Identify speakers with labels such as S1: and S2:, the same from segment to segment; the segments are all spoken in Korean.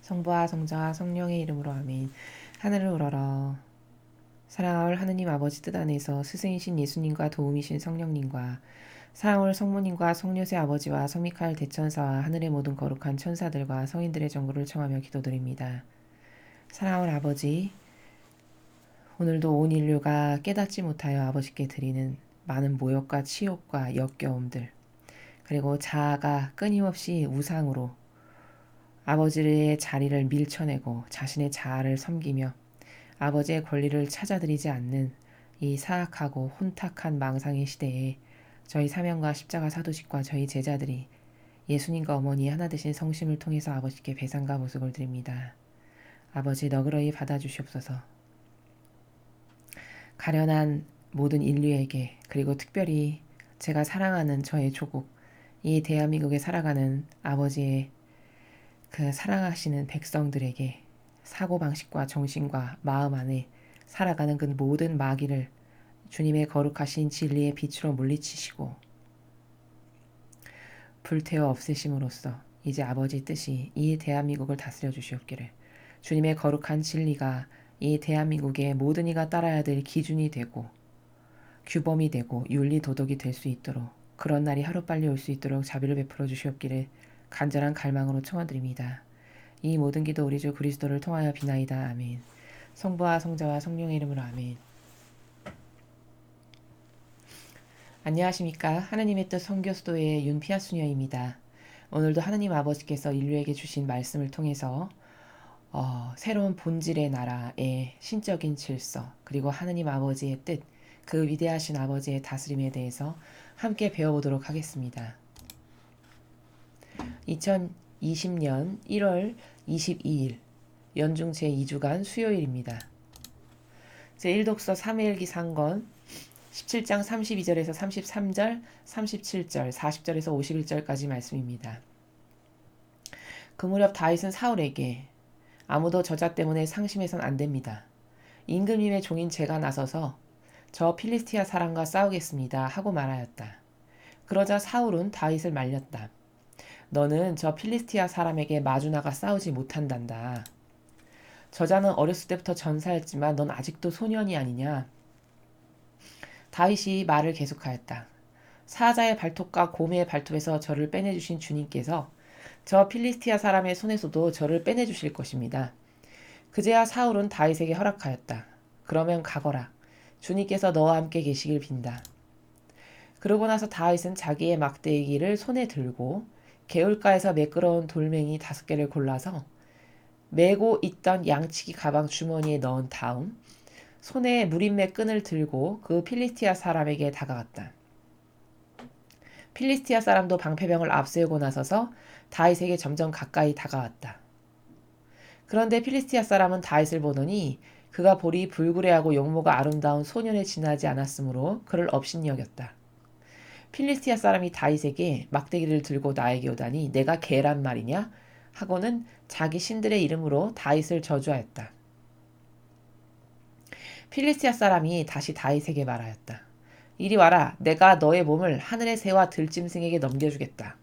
S1: 성부와 성자와 성령의 이름으로 아멘. 하늘을 우러러 사랑하올 하느님 아버지 뜻 안에서 스승이신 예수님과 도움이신 성령님과 사랑하올 성모님과 성녀의 아버지와 성미카엘 대천사와 하늘의 모든 거룩한 천사들과 성인들의 정보를 청하며 기도드립니다. 사랑하올 아버지, 오늘도 온 인류가 깨닫지 못하여 아버지께 드리는 많은 모욕과 치욕과 역겨움들, 그리고 자아가 끊임없이 우상으로 아버지의 자리를 밀쳐내고 자신의 자아를 섬기며 아버지의 권리를 찾아들이지 않는 이 사악하고 혼탁한 망상의 시대에 저희 사명과 십자가 사도직과 저희 제자들이 예수님과 어머니 하나 되신 성심을 통해서 아버지께 배상과 보석을 드립니다. 아버지 너그러이 받아주시옵소서. 가련한 모든 인류에게, 그리고 특별히 제가 사랑하는 저의 조국, 이 대한민국에 살아가는 아버지의 그 사랑하시는 백성들에게 사고방식과 정신과 마음 안에 살아가는 그 모든 마귀를 주님의 거룩하신 진리의 빛으로 물리치시고 불태워 없애심으로써 이제 아버지 뜻이 이 대한민국을 다스려 주시옵기를, 주님의 거룩한 진리가 이 대한민국의 모든 이가 따라야 될 기준이 되고 규범이 되고 윤리 도덕이 될 수 있도록, 그런 날이 하루빨리 올 수 있도록 자비를 베풀어 주시옵기를 간절한 갈망으로 청하드립니다. 이 모든 기도 우리 주 그리스도를 통하여 비나이다. 아멘. 성부와 성자와 성령의 이름으로 아멘. 안녕하십니까. 하느님의 뜻 선교수도의 윤피아수녀입니다. 오늘도 하느님 아버지께서 인류에게 주신 말씀을 통해서 새로운 본질의 나라의 신적인 질서, 그리고 하느님 아버지의 뜻, 그 위대하신 아버지의 다스림에 대해서 함께 배워보도록 하겠습니다. 2020년 1월 22일 연중 제2주간 수요일입니다. 제1독서 사무엘기 상권 17장 32절에서 33절, 37절, 40절에서 51절까지 말씀입니다. 그 무렵 다윗은 사울에게 아무도 저자 때문에 상심해선 안 됩니다. 임금님의 종인 제가 나서서 저 필리스티아 사람과 싸우겠습니다 하고 말하였다. 그러자 사울은 다윗을 말렸다. 너는 저 필리스티아 사람에게 마주 나가 싸우지 못한단다. 저자는 어렸을 때부터 전사했지만 넌 아직도 소년이 아니냐. 다윗이 말을 계속하였다. 사자의 발톱과 곰의 발톱에서 저를 빼내주신 주님께서 저 필리스티아 사람의 손에서도 저를 빼내주실 것입니다. 그제야 사울은 다윗에게 허락하였다. 그러면 가거라. 주님께서 너와 함께 계시길 빈다. 그러고 나서 다윗은 자기의 막대기를 손에 들고 개울가에서 매끄러운 돌멩이 5개를 골라서 메고 있던 양치기 가방 주머니에 넣은 다음 손에 무림매 끈을 들고 그 필리스티아 사람에게 다가갔다. 필리스티아 사람도 방패병을 앞세우고 나서서 다윗에게 점점 가까이 다가왔다. 그런데 필리스티아 사람은 다윗을 보더니 그가 볼이 불그레하고 용모가 아름다운 소년에 지나지 않았으므로 그를 업신여겼다. 필리스티아 사람이 다윗에게 막대기를 들고 나에게 오다니 내가 개란 말이냐? 하고는 자기 신들의 이름으로 다윗을 저주하였다. 필리스티아 사람이 다시 다윗에게 말하였다. 이리 와라. 내가 너의 몸을 하늘의 새와 들짐승에게 넘겨주겠다.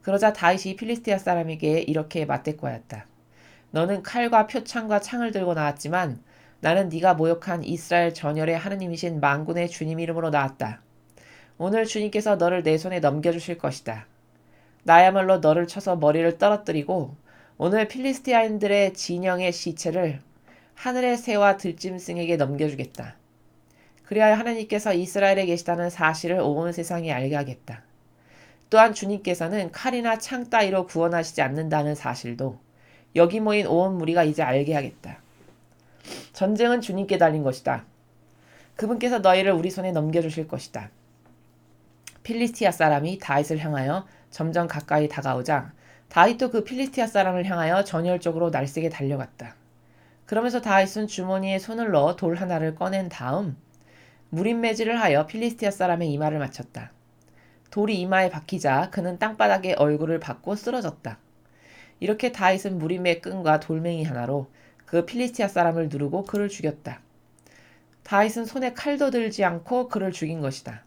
S1: 그러자 다윗이 필리스티아 사람에게 이렇게 맞대꾸하였다. 너는 칼과 표창과 창을 들고 나왔지만 나는 네가 모욕한 이스라엘 전열의 하느님이신 만군의 주님 이름으로 나왔다. 오늘 주님께서 너를 내 손에 넘겨주실 것이다. 나야말로 너를 쳐서 머리를 떨어뜨리고 오늘 필리스티아인들의 진영의 시체를 하늘의 새와 들짐승에게 넘겨주겠다. 그리하여 하나님께서 이스라엘에 계시다는 사실을 온 세상에 알게 하겠다. 또한 주님께서는 칼이나 창 따위로 구원하시지 않는다는 사실도 여기 모인 온 무리가 이제 알게 하겠다. 전쟁은 주님께 달린 것이다. 그분께서 너희를 우리 손에 넘겨주실 것이다. 필리스티아 사람이 다윗을 향하여 점점 가까이 다가오자 다윗도 그 필리스티아 사람을 향하여 전열적으로 날쌔게 달려갔다. 그러면서 다윗은 주머니에 손을 넣어 돌 하나를 꺼낸 다음 무림매질을 하여 필리스티아 사람의 이마를 맞췄다. 돌이 이마에 박히자 그는 땅바닥에 얼굴을 박고 쓰러졌다. 이렇게 다윗은 무림매 끈과 돌멩이 하나로 그 필리스티아 사람을 누르고 그를 죽였다. 다윗은 손에 칼도 들지 않고 그를 죽인 것이다.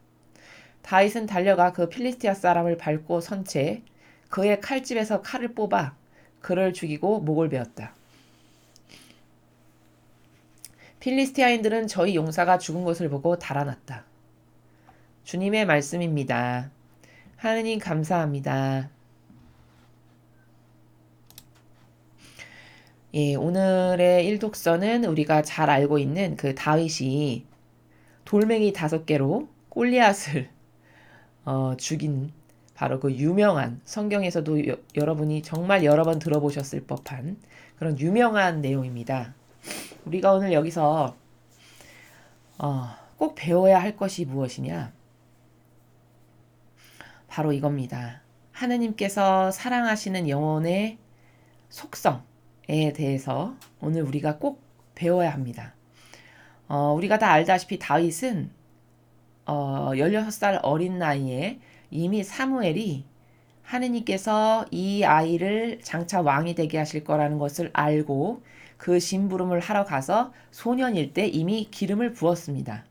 S1: 다윗은 달려가 그 필리스티아 사람을 밟고 선 채 그의 칼집에서 칼을 뽑아 그를 죽이고 목을 베었다. 필리스티아인들은 저희 용사가 죽은 것을 보고 달아났다. 주님의 말씀입니다. 하느님 감사합니다. 예, 오늘의 일독서는 우리가 잘 알고 있는 그 다윗이 돌멩이 5개로 골리앗을 죽인 바로 그 유명한 성경에서도 여러분이 정말 여러 번 들어보셨을 법한 그런 유명한 내용입니다. 우리가 오늘 여기서 꼭 배워야 할 것이 무엇이냐? 바로 이겁니다. 하느님께서 사랑하시는 영혼의 속성에 대해서 오늘 우리가 꼭 배워야 합니다. 우리가 다 알다시피 다윗은 16살 어린 나이에 이미 사무엘이 하느님께서 이 아이를 장차 왕이 되게 하실 거라는 것을 알고 그 심부름을 하러 가서 소년일 때 이미 기름을 부었습니다.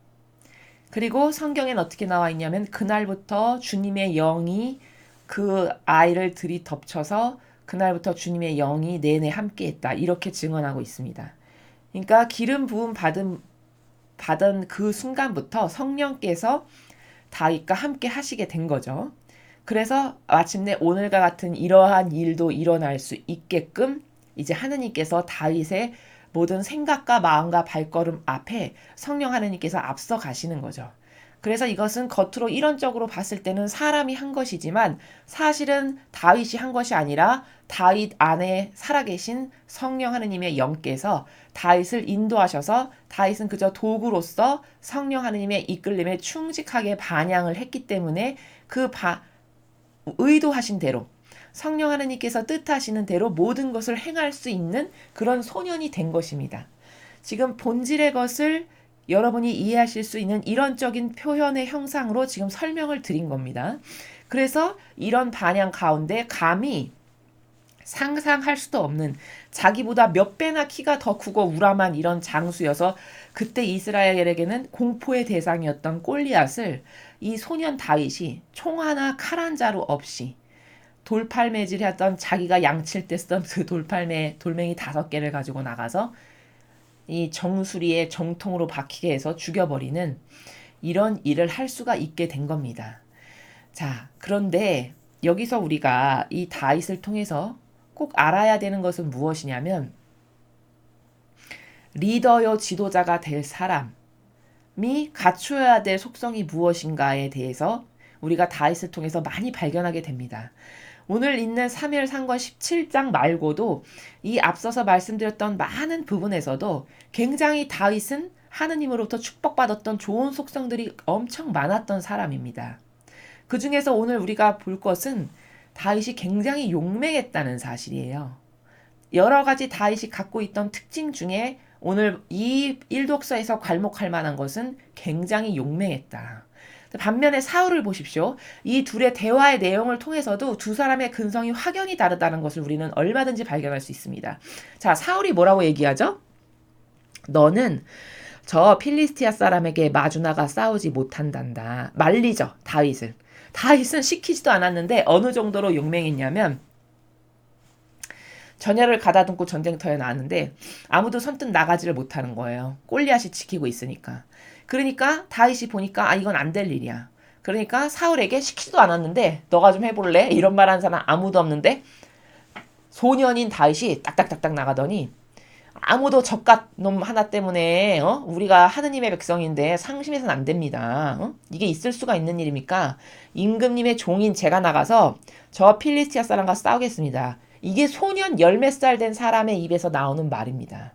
S1: 그리고 성경엔 어떻게 나와 있냐면 그날부터 주님의 영이 그 아이를 들이덮쳐서 그날부터 주님의 영이 내내 함께했다. 이렇게 증언하고 있습니다. 그러니까 기름 부음 받은 그 순간부터 성령께서 다윗과 함께 하시게 된 거죠. 그래서 마침내 오늘과 같은 이러한 일도 일어날 수 있게끔 이제 하느님께서 다윗의 모든 생각과 마음과 발걸음 앞에 성령 하느님께서 앞서 가시는 거죠. 그래서 이것은 겉으로 이론적으로 봤을 때는 사람이 한 것이지만 사실은 다윗이 한 것이 아니라 다윗 안에 살아계신 성령 하느님의 영께서 다윗을 인도하셔서 다윗은 그저 도구로서 성령 하느님의 이끌림에 충직하게 반영을 했기 때문에 그 의도하신 대로 성령 하느님께서 뜻하시는 대로 모든 것을 행할 수 있는 그런 소년이 된 것입니다. 지금 본질의 것을 여러분이 이해하실 수 있는 이론적인 표현의 형상으로 지금 설명을 드린 겁니다. 그래서 이런 반향 가운데 감히 상상할 수도 없는 자기보다 몇 배나 키가 더 크고 우람한 이런 장수여서 그때 이스라엘에게는 공포의 대상이었던 골리앗을 이 소년 다윗이 총 하나 칼 한 자루 없이 돌팔매질했던 자기가 양칠 때 쓰던 그 돌맹이 5개를 가지고 나가서 이 정수리에 정통으로 박히게 해서 죽여버리는 이런 일을 할 수가 있게 된 겁니다. 자, 그런데 여기서 우리가 이 다윗을 통해서 꼭 알아야 되는 것은 무엇이냐면 리더요 지도자가 될 사람이 갖춰야 될 속성이 무엇인가에 대해서 우리가 다윗을 통해서 많이 발견하게 됩니다. 오늘 있는 사무엘상권 17장 말고도 이 앞서서 말씀드렸던 많은 부분에서도 굉장히 다윗은 하느님으로부터 축복받았던 좋은 속성들이 엄청 많았던 사람입니다. 그 중에서 오늘 우리가 볼 것은 다윗이 굉장히 용맹했다는 사실이에요. 여러 가지 다윗이 갖고 있던 특징 중에 오늘 이 일독서에서 괄목할 만한 것은 굉장히 용맹했다. 반면에 사울을 보십시오. 이 둘의 대화의 내용을 통해서도 두 사람의 근성이 확연히 다르다는 것을 우리는 얼마든지 발견할 수 있습니다. 자, 사울이 뭐라고 얘기하죠? 너는 저 필리스티아 사람에게 마주나가 싸우지 못한단다. 말리죠, 다윗을. 다윗은 시키지도 않았는데 어느 정도로 용맹했냐면 전열을 가다듬고 전쟁터에 나왔는데 아무도 선뜻 나가지를 못하는 거예요. 골리앗이 지키고 있으니까. 그러니까 다윗이 보니까 이건 안 될 일이야. 그러니까 사울에게 시키지도 않았는데 너가 좀 해볼래? 이런 말 하는 사람 아무도 없는데 소년인 다윗이 딱딱딱딱 나가더니 아무도 젖갓 놈 하나 때문에 우리가 하느님의 백성인데 상심해서는 안 됩니다. 이게 있을 수가 있는 일입니까? 임금님의 종인 제가 나가서 저 필리스티아 사람과 싸우겠습니다. 이게 소년 열 몇 살 된 사람의 입에서 나오는 말입니다.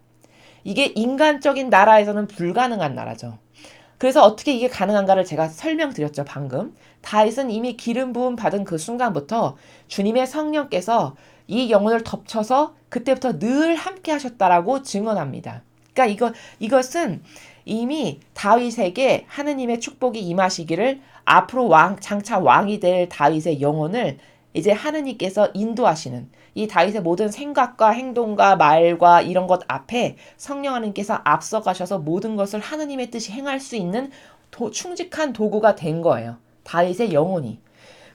S1: 이게 인간적인 나라에서는 불가능한 나라죠. 그래서 어떻게 이게 가능한가를 제가 설명드렸죠, 방금. 다윗은 이미 기름 부음 받은 그 순간부터 주님의 성령께서 이 영혼을 덮쳐서 그때부터 늘 함께 하셨다라고 증언합니다. 그러니까 이것은 이미 다윗에게 하느님의 축복이 임하시기를 앞으로 장차 왕이 될 다윗의 영혼을 이제 하느님께서 인도하시는 이 다윗의 모든 생각과 행동과 말과 이런 것 앞에 성령 하느님께서 앞서가셔서 모든 것을 하느님의 뜻이 행할 수 있는 충직한 도구가 된 거예요. 다윗의 영혼이.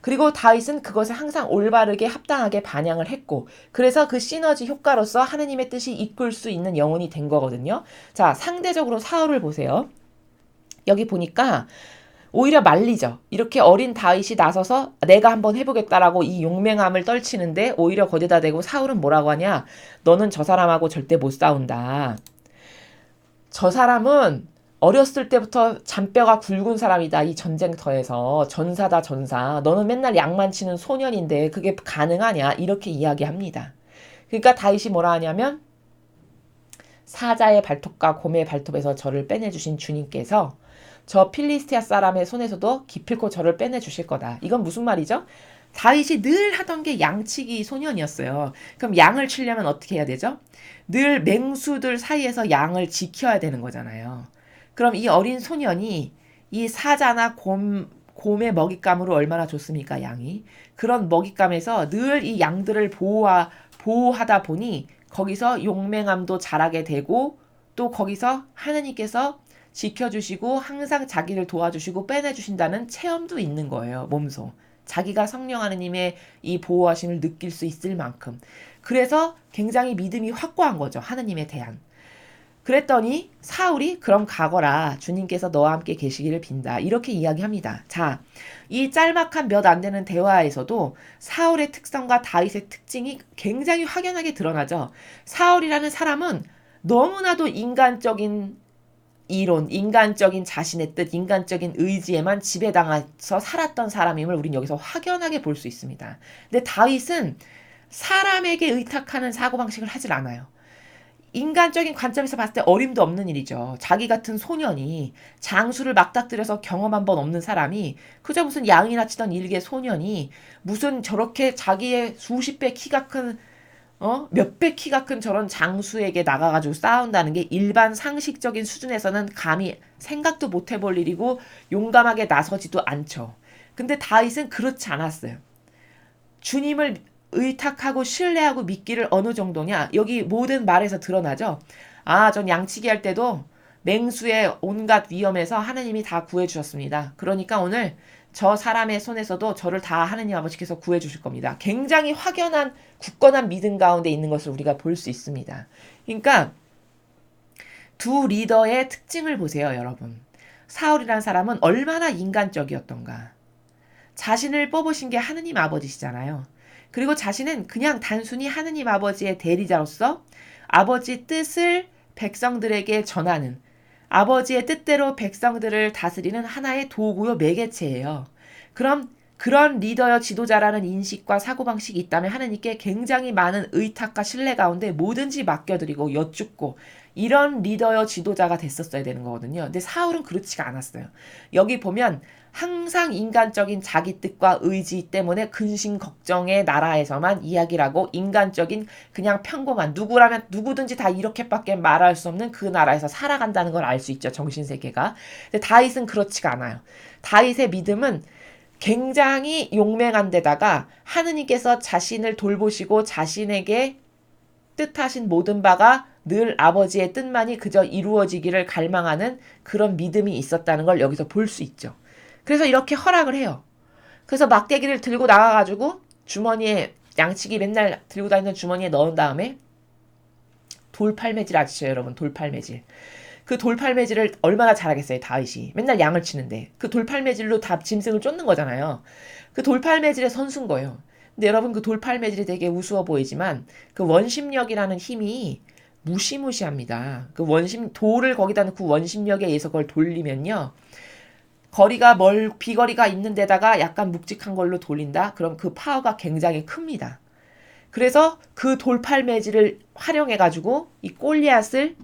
S1: 그리고 다윗은 그것을 항상 올바르게 합당하게 반영을 했고 그래서 그 시너지 효과로서 하느님의 뜻이 이끌 수 있는 영혼이 된 거거든요. 자, 상대적으로 사울을 보세요. 여기 보니까 오히려 말리죠. 이렇게 어린 다윗이 나서서 내가 한번 해보겠다라고 이 용맹함을 떨치는데 오히려 거기다 대고 사울은 뭐라고 하냐. 너는 저 사람하고 절대 못 싸운다. 저 사람은 어렸을 때부터 잔뼈가 굵은 사람이다. 이 전쟁터에서. 전사다 전사. 너는 맨날 양만 치는 소년인데 그게 가능하냐. 이렇게 이야기합니다. 그러니까 다윗이 뭐라 하냐면 사자의 발톱과 곰의 발톱에서 저를 빼내주신 주님께서 저 필리스티아 사람의 손에서도 기필코 저를 빼내주실 거다. 이건 무슨 말이죠? 다윗이 늘 하던 게 양치기 소년이었어요. 그럼 양을 치려면 어떻게 해야 되죠? 늘 맹수들 사이에서 양을 지켜야 되는 거잖아요. 그럼 이 어린 소년이 이 사자나 곰의 먹잇감으로 얼마나 좋습니까, 양이? 그런 먹잇감에서 늘 이 양들을 보호하다 보니 거기서 용맹함도 자라게 되고 또 거기서 하느님께서 지켜주시고 항상 자기를 도와주시고 빼내주신다는 체험도 있는 거예요. 몸소. 자기가 성령 하느님의 이 보호하심을 느낄 수 있을 만큼. 그래서 굉장히 믿음이 확고한 거죠. 하느님에 대한. 그랬더니 사울이 그럼 가거라. 주님께서 너와 함께 계시기를 빈다. 이렇게 이야기합니다. 자, 이 짤막한 몇 안 되는 대화에서도 사울의 특성과 다윗의 특징이 굉장히 확연하게 드러나죠. 사울이라는 사람은 너무나도 인간적인 이론, 인간적인 자신의 뜻, 인간적인 의지에만 지배당해서 살았던 사람임을 우린 여기서 확연하게 볼 수 있습니다. 근데 다윗은 사람에게 의탁하는 사고방식을 하질 않아요. 인간적인 관점에서 봤을 때 어림도 없는 일이죠. 자기 같은 소년이 장수를 막닥뜨려서 경험 한 번 없는 사람이 그저 무슨 양이나 치던 일개 소년이 무슨 저렇게 자기의 수십 배 키가 큰 몇백 키가 큰 저런 장수에게 나가가지고 싸운다는 게 일반 상식적인 수준에서는 감히 생각도 못 해볼 일이고 용감하게 나서지도 않죠. 근데 다윗은 그렇지 않았어요. 주님을 의탁하고 신뢰하고 믿기를 어느 정도냐? 여기 모든 말에서 드러나죠. 아, 전 양치기 할 때도 맹수의 온갖 위험에서 하느님이 다 구해주셨습니다. 그러니까 오늘 저 사람의 손에서도 저를 다 하느님 아버지께서 구해주실 겁니다. 굉장히 확연한 굳건한 믿음 가운데 있는 것을 우리가 볼 수 있습니다. 그러니까 두 리더의 특징을 보세요, 여러분. 사울이라는 사람은 얼마나 인간적이었던가. 자신을 뽑으신 게 하느님 아버지시잖아요. 그리고 자신은 그냥 단순히 하느님 아버지의 대리자로서 아버지 뜻을 백성들에게 전하는 아버지의 뜻대로 백성들을 다스리는 하나의 도구요 매개체예요. 그럼 그런 리더여 지도자라는 인식과 사고방식이 있다면 하느님께 굉장히 많은 의탁과 신뢰 가운데 뭐든지 맡겨드리고 여쭙고 이런 리더여 지도자가 됐었어야 되는 거거든요. 근데 사울은 그렇지가 않았어요. 여기 보면 항상 인간적인 자기 뜻과 의지 때문에 근심 걱정의 나라에서만 이야기를 하고 인간적인 그냥 평범한 누구라면 누구든지 다 이렇게밖에 말할 수 없는 그 나라에서 살아간다는 걸 알 수 있죠. 정신세계가. 근데 다윗은 그렇지가 않아요. 다윗의 믿음은 굉장히 용맹한 데다가 하느님께서 자신을 돌보시고 자신에게 뜻하신 모든 바가 늘 아버지의 뜻만이 그저 이루어지기를 갈망하는 그런 믿음이 있었다는 걸 여기서 볼 수 있죠. 그래서 이렇게 허락을 해요. 그래서 막대기를 들고 나가가지고 주머니에 양치기 맨날 들고 다니는 주머니에 넣은 다음에 돌팔매질 아시죠, 여러분? 돌팔매질. 그 돌팔매질을 얼마나 잘하겠어요, 다윗이. 맨날 양을 치는데. 그 돌팔매질로 다 짐승을 쫓는 거잖아요. 그 돌팔매질의 선수인 거예요. 근데 여러분 그 돌팔매질이 되게 우스워 보이지만 그 원심력이라는 힘이 무시무시합니다. 그 돌을 거기다 넣고 원심력에 의해서 그걸 돌리면요. 비거리가 있는 데다가 약간 묵직한 걸로 돌린다? 그럼 그 파워가 굉장히 큽니다. 그래서 그 돌팔매질을 활용해가지고 이 골리앗을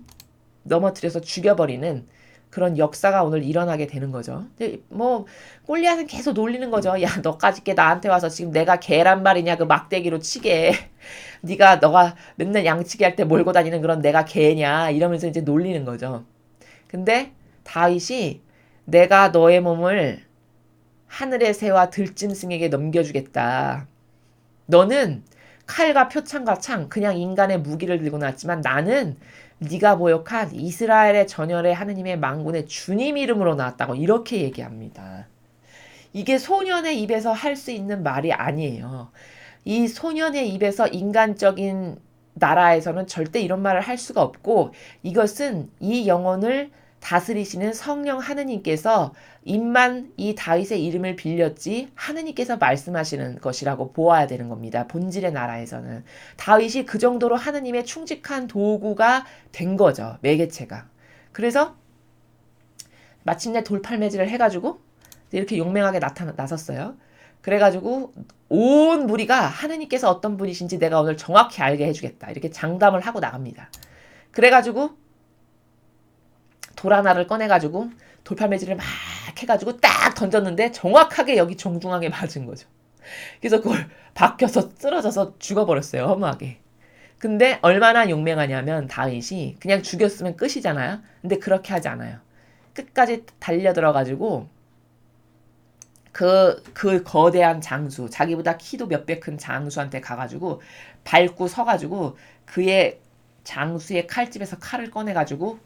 S1: 넘어뜨려서 죽여버리는 그런 역사가 오늘 일어나게 되는 거죠. 근데 뭐 골리앗은 계속 놀리는 거죠. 야, 너까짓 게 나한테 와서 지금 내가 개란 말이냐 그 막대기로 치게. 너가 맨날 양치기 할 때 몰고 다니는 그런 내가 개냐 이러면서 이제 놀리는 거죠. 근데 다윗이 내가 너의 몸을 하늘의 새와 들짐승에게 넘겨주겠다. 너는 칼과 표창과 창 그냥 인간의 무기를 들고 나왔지만 나는 네가 모욕한 이스라엘의 전열의 하느님의 만군의 주님 이름으로 나왔다고 이렇게 얘기합니다. 이게 소년의 입에서 할 수 있는 말이 아니에요. 이 소년의 입에서 인간적인 나라에서는 절대 이런 말을 할 수가 없고, 이것은 이 영혼을 다스리시는 성령 하느님께서 입만 이 다윗의 이름을 빌렸지 하느님께서 말씀하시는 것이라고 보아야 되는 겁니다. 본질의 나라에서는. 다윗이 그 정도로 하느님의 충직한 도구가 된 거죠. 매개체가. 그래서 마침내 돌팔매질을 해가지고 이렇게 용맹하게 나섰어요. 그래가지고 온 무리가 하느님께서 어떤 분이신지 내가 오늘 정확히 알게 해주겠다. 이렇게 장담을 하고 나갑니다. 그래가지고 돌 하나를 꺼내가지고 돌팔매질을 막 해가지고 딱 던졌는데 정확하게 여기 정중앙에 맞은 거죠. 그래서 그걸 박혀서 쓰러져서 죽어버렸어요. 허무하게. 근데 얼마나 용맹하냐면 다윗이 그냥 죽였으면 끝이잖아요. 근데 그렇게 하지 않아요. 끝까지 달려들어가지고 그 거대한 장수, 자기보다 키도 몇 배 큰 장수한테 가가지고 밟고 서가지고 그의 장수의 칼집에서 칼을 꺼내가지고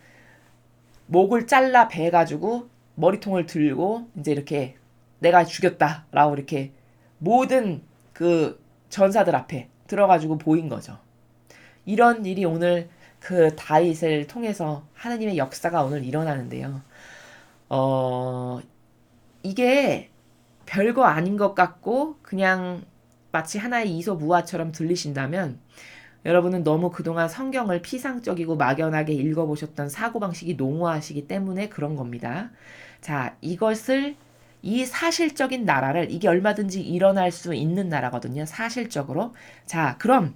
S1: 목을 잘라 베가지고 머리통을 들고 이제 이렇게 내가 죽였다라고 이렇게 모든 그 전사들 앞에 들어가지고 보인 거죠. 이런 일이 오늘 그 다윗을 통해서 하느님의 역사가 오늘 일어나는데요. 이게 별거 아닌 것 같고 그냥 마치 하나의 이소무화처럼 들리신다면 여러분은 너무 그동안 성경을 피상적이고 막연하게 읽어보셨던 사고방식이 농후하시기 때문에 그런 겁니다. 자, 이 사실적인 나라를, 이게 얼마든지 일어날 수 있는 나라거든요. 사실적으로. 자, 그럼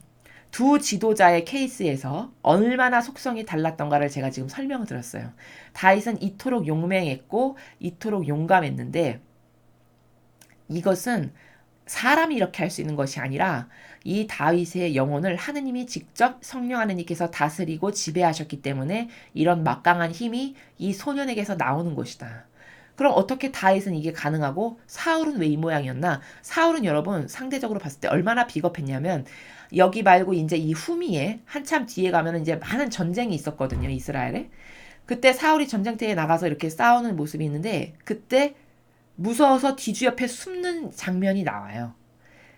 S1: 두 지도자의 케이스에서 얼마나 속성이 달랐던가를 제가 지금 설명을 드렸어요. 다윗은 이토록 용맹했고 이토록 용감했는데 이것은 사람이 이렇게 할 수 있는 것이 아니라 이 다윗의 영혼을 하느님이 직접 성령 하느님께서 다스리고 지배하셨기 때문에 이런 막강한 힘이 이 소년에게서 나오는 것이다. 그럼 어떻게 다윗은 이게 가능하고 사울은 왜 이 모양이었나? 사울은 여러분 상대적으로 봤을 때 얼마나 비겁했냐면 여기 말고 이제 이 후미에 한참 뒤에 가면 이제 많은 전쟁이 있었거든요. 이스라엘에. 그때 사울이 전쟁터에 나가서 이렇게 싸우는 모습이 있는데 그때 무서워서 뒤주 옆에 숨는 장면이 나와요.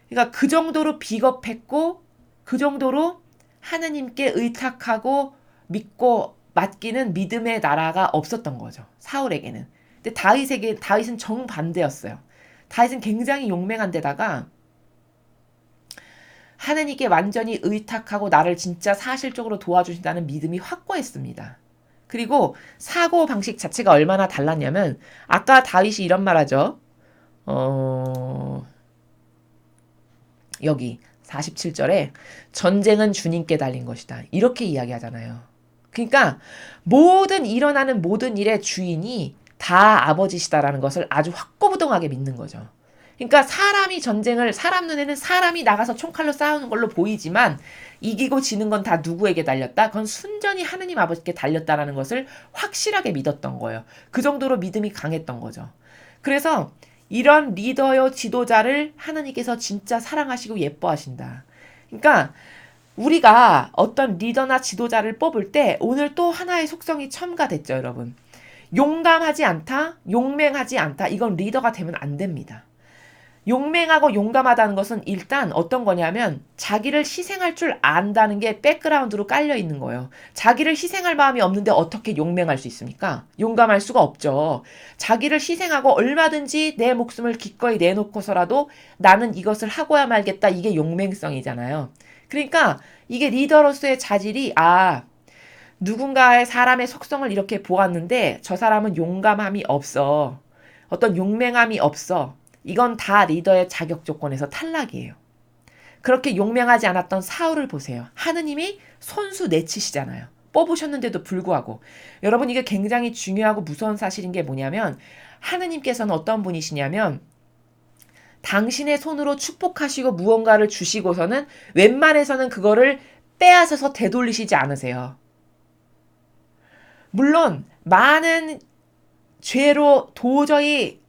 S1: 그러니까 그 정도로 비겁했고 그 정도로 하느님께 의탁하고 믿고 맡기는 믿음의 나라가 없었던 거죠. 사울에게는. 근데 다윗은 정반대였어요. 다윗은 굉장히 용맹한 데다가 하느님께 완전히 의탁하고 나를 진짜 사실적으로 도와주신다는 믿음이 확고했습니다. 그리고 사고 방식 자체가 얼마나 달랐냐면 아까 다윗이 이런 말 하죠. 여기 47절에 전쟁은 주님께 달린 것이다. 이렇게 이야기하잖아요. 그러니까 일어나는 모든 일의 주인이 다 아버지시다라는 것을 아주 확고부동하게 믿는 거죠. 그러니까 사람 눈에는 사람이 나가서 총칼로 싸우는 걸로 보이지만 이기고 지는 건 다 누구에게 달렸다? 그건 순전히 하느님 아버지께 달렸다라는 것을 확실하게 믿었던 거예요. 그 정도로 믿음이 강했던 거죠. 그래서 이런 리더요 지도자를 하느님께서 진짜 사랑하시고 예뻐하신다. 그러니까 우리가 어떤 리더나 지도자를 뽑을 때 오늘 또 하나의 속성이 첨가됐죠, 여러분. 용감하지 않다, 용맹하지 않다. 이건 리더가 되면 안 됩니다. 용맹하고 용감하다는 것은 일단 어떤 거냐면 자기를 희생할 줄 안다는 게 백그라운드로 깔려 있는 거예요. 자기를 희생할 마음이 없는데 어떻게 용맹할 수 있습니까? 용감할 수가 없죠. 자기를 희생하고 얼마든지 내 목숨을 기꺼이 내놓고서라도 나는 이것을 하고야 말겠다. 이게 용맹성이잖아요. 그러니까 이게 리더로서의 자질이 누군가의 사람의 속성을 이렇게 보았는데 저 사람은 용감함이 없어. 어떤 용맹함이 없어. 이건 다 리더의 자격 조건에서 탈락이에요. 그렇게 용맹하지 않았던 사울을 보세요. 하느님이 손수 내치시잖아요. 뽑으셨는데도 불구하고. 여러분 이게 굉장히 중요하고 무서운 사실인 게 뭐냐면 하느님께서는 어떤 분이시냐면 당신의 손으로 축복하시고 무언가를 주시고서는 웬만해서는 그거를 빼앗아서 되돌리시지 않으세요. 물론 많은 죄로 도저히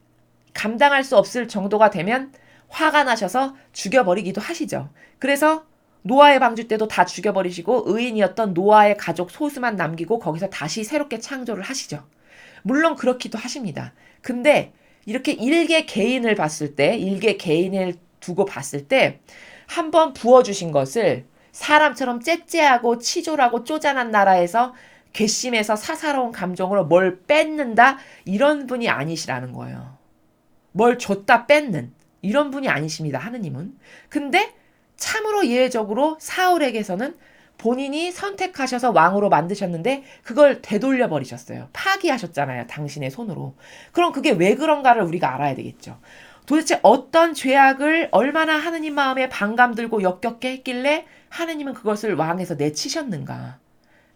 S1: 감당할 수 없을 정도가 되면 화가 나셔서 죽여버리기도 하시죠. 그래서 노아의 방주 때도 다 죽여버리시고 의인이었던 노아의 가족 소수만 남기고 거기서 다시 새롭게 창조를 하시죠. 물론 그렇기도 하십니다. 근데 이렇게 일개 개인을 봤을 때, 일개 개인을 두고 봤을 때, 한번 부어주신 것을 사람처럼 째째하고 치졸하고 쪼잔한 나라에서 괘씸해서 사사로운 감정으로 뭘 뺏는다? 이런 분이 아니시라는 거예요. 뭘 줬다 뺏는 이런 분이 아니십니다. 하느님은. 근데 참으로 예외적으로 사울에게서는 본인이 선택하셔서 왕으로 만드셨는데 그걸 되돌려 버리셨어요. 파기하셨잖아요. 당신의 손으로. 그럼 그게 왜 그런가를 우리가 알아야 되겠죠. 도대체 어떤 죄악을 얼마나 하느님 마음에 반감 들고 역겹게 했길래 하느님은 그것을 왕에서 내치셨는가.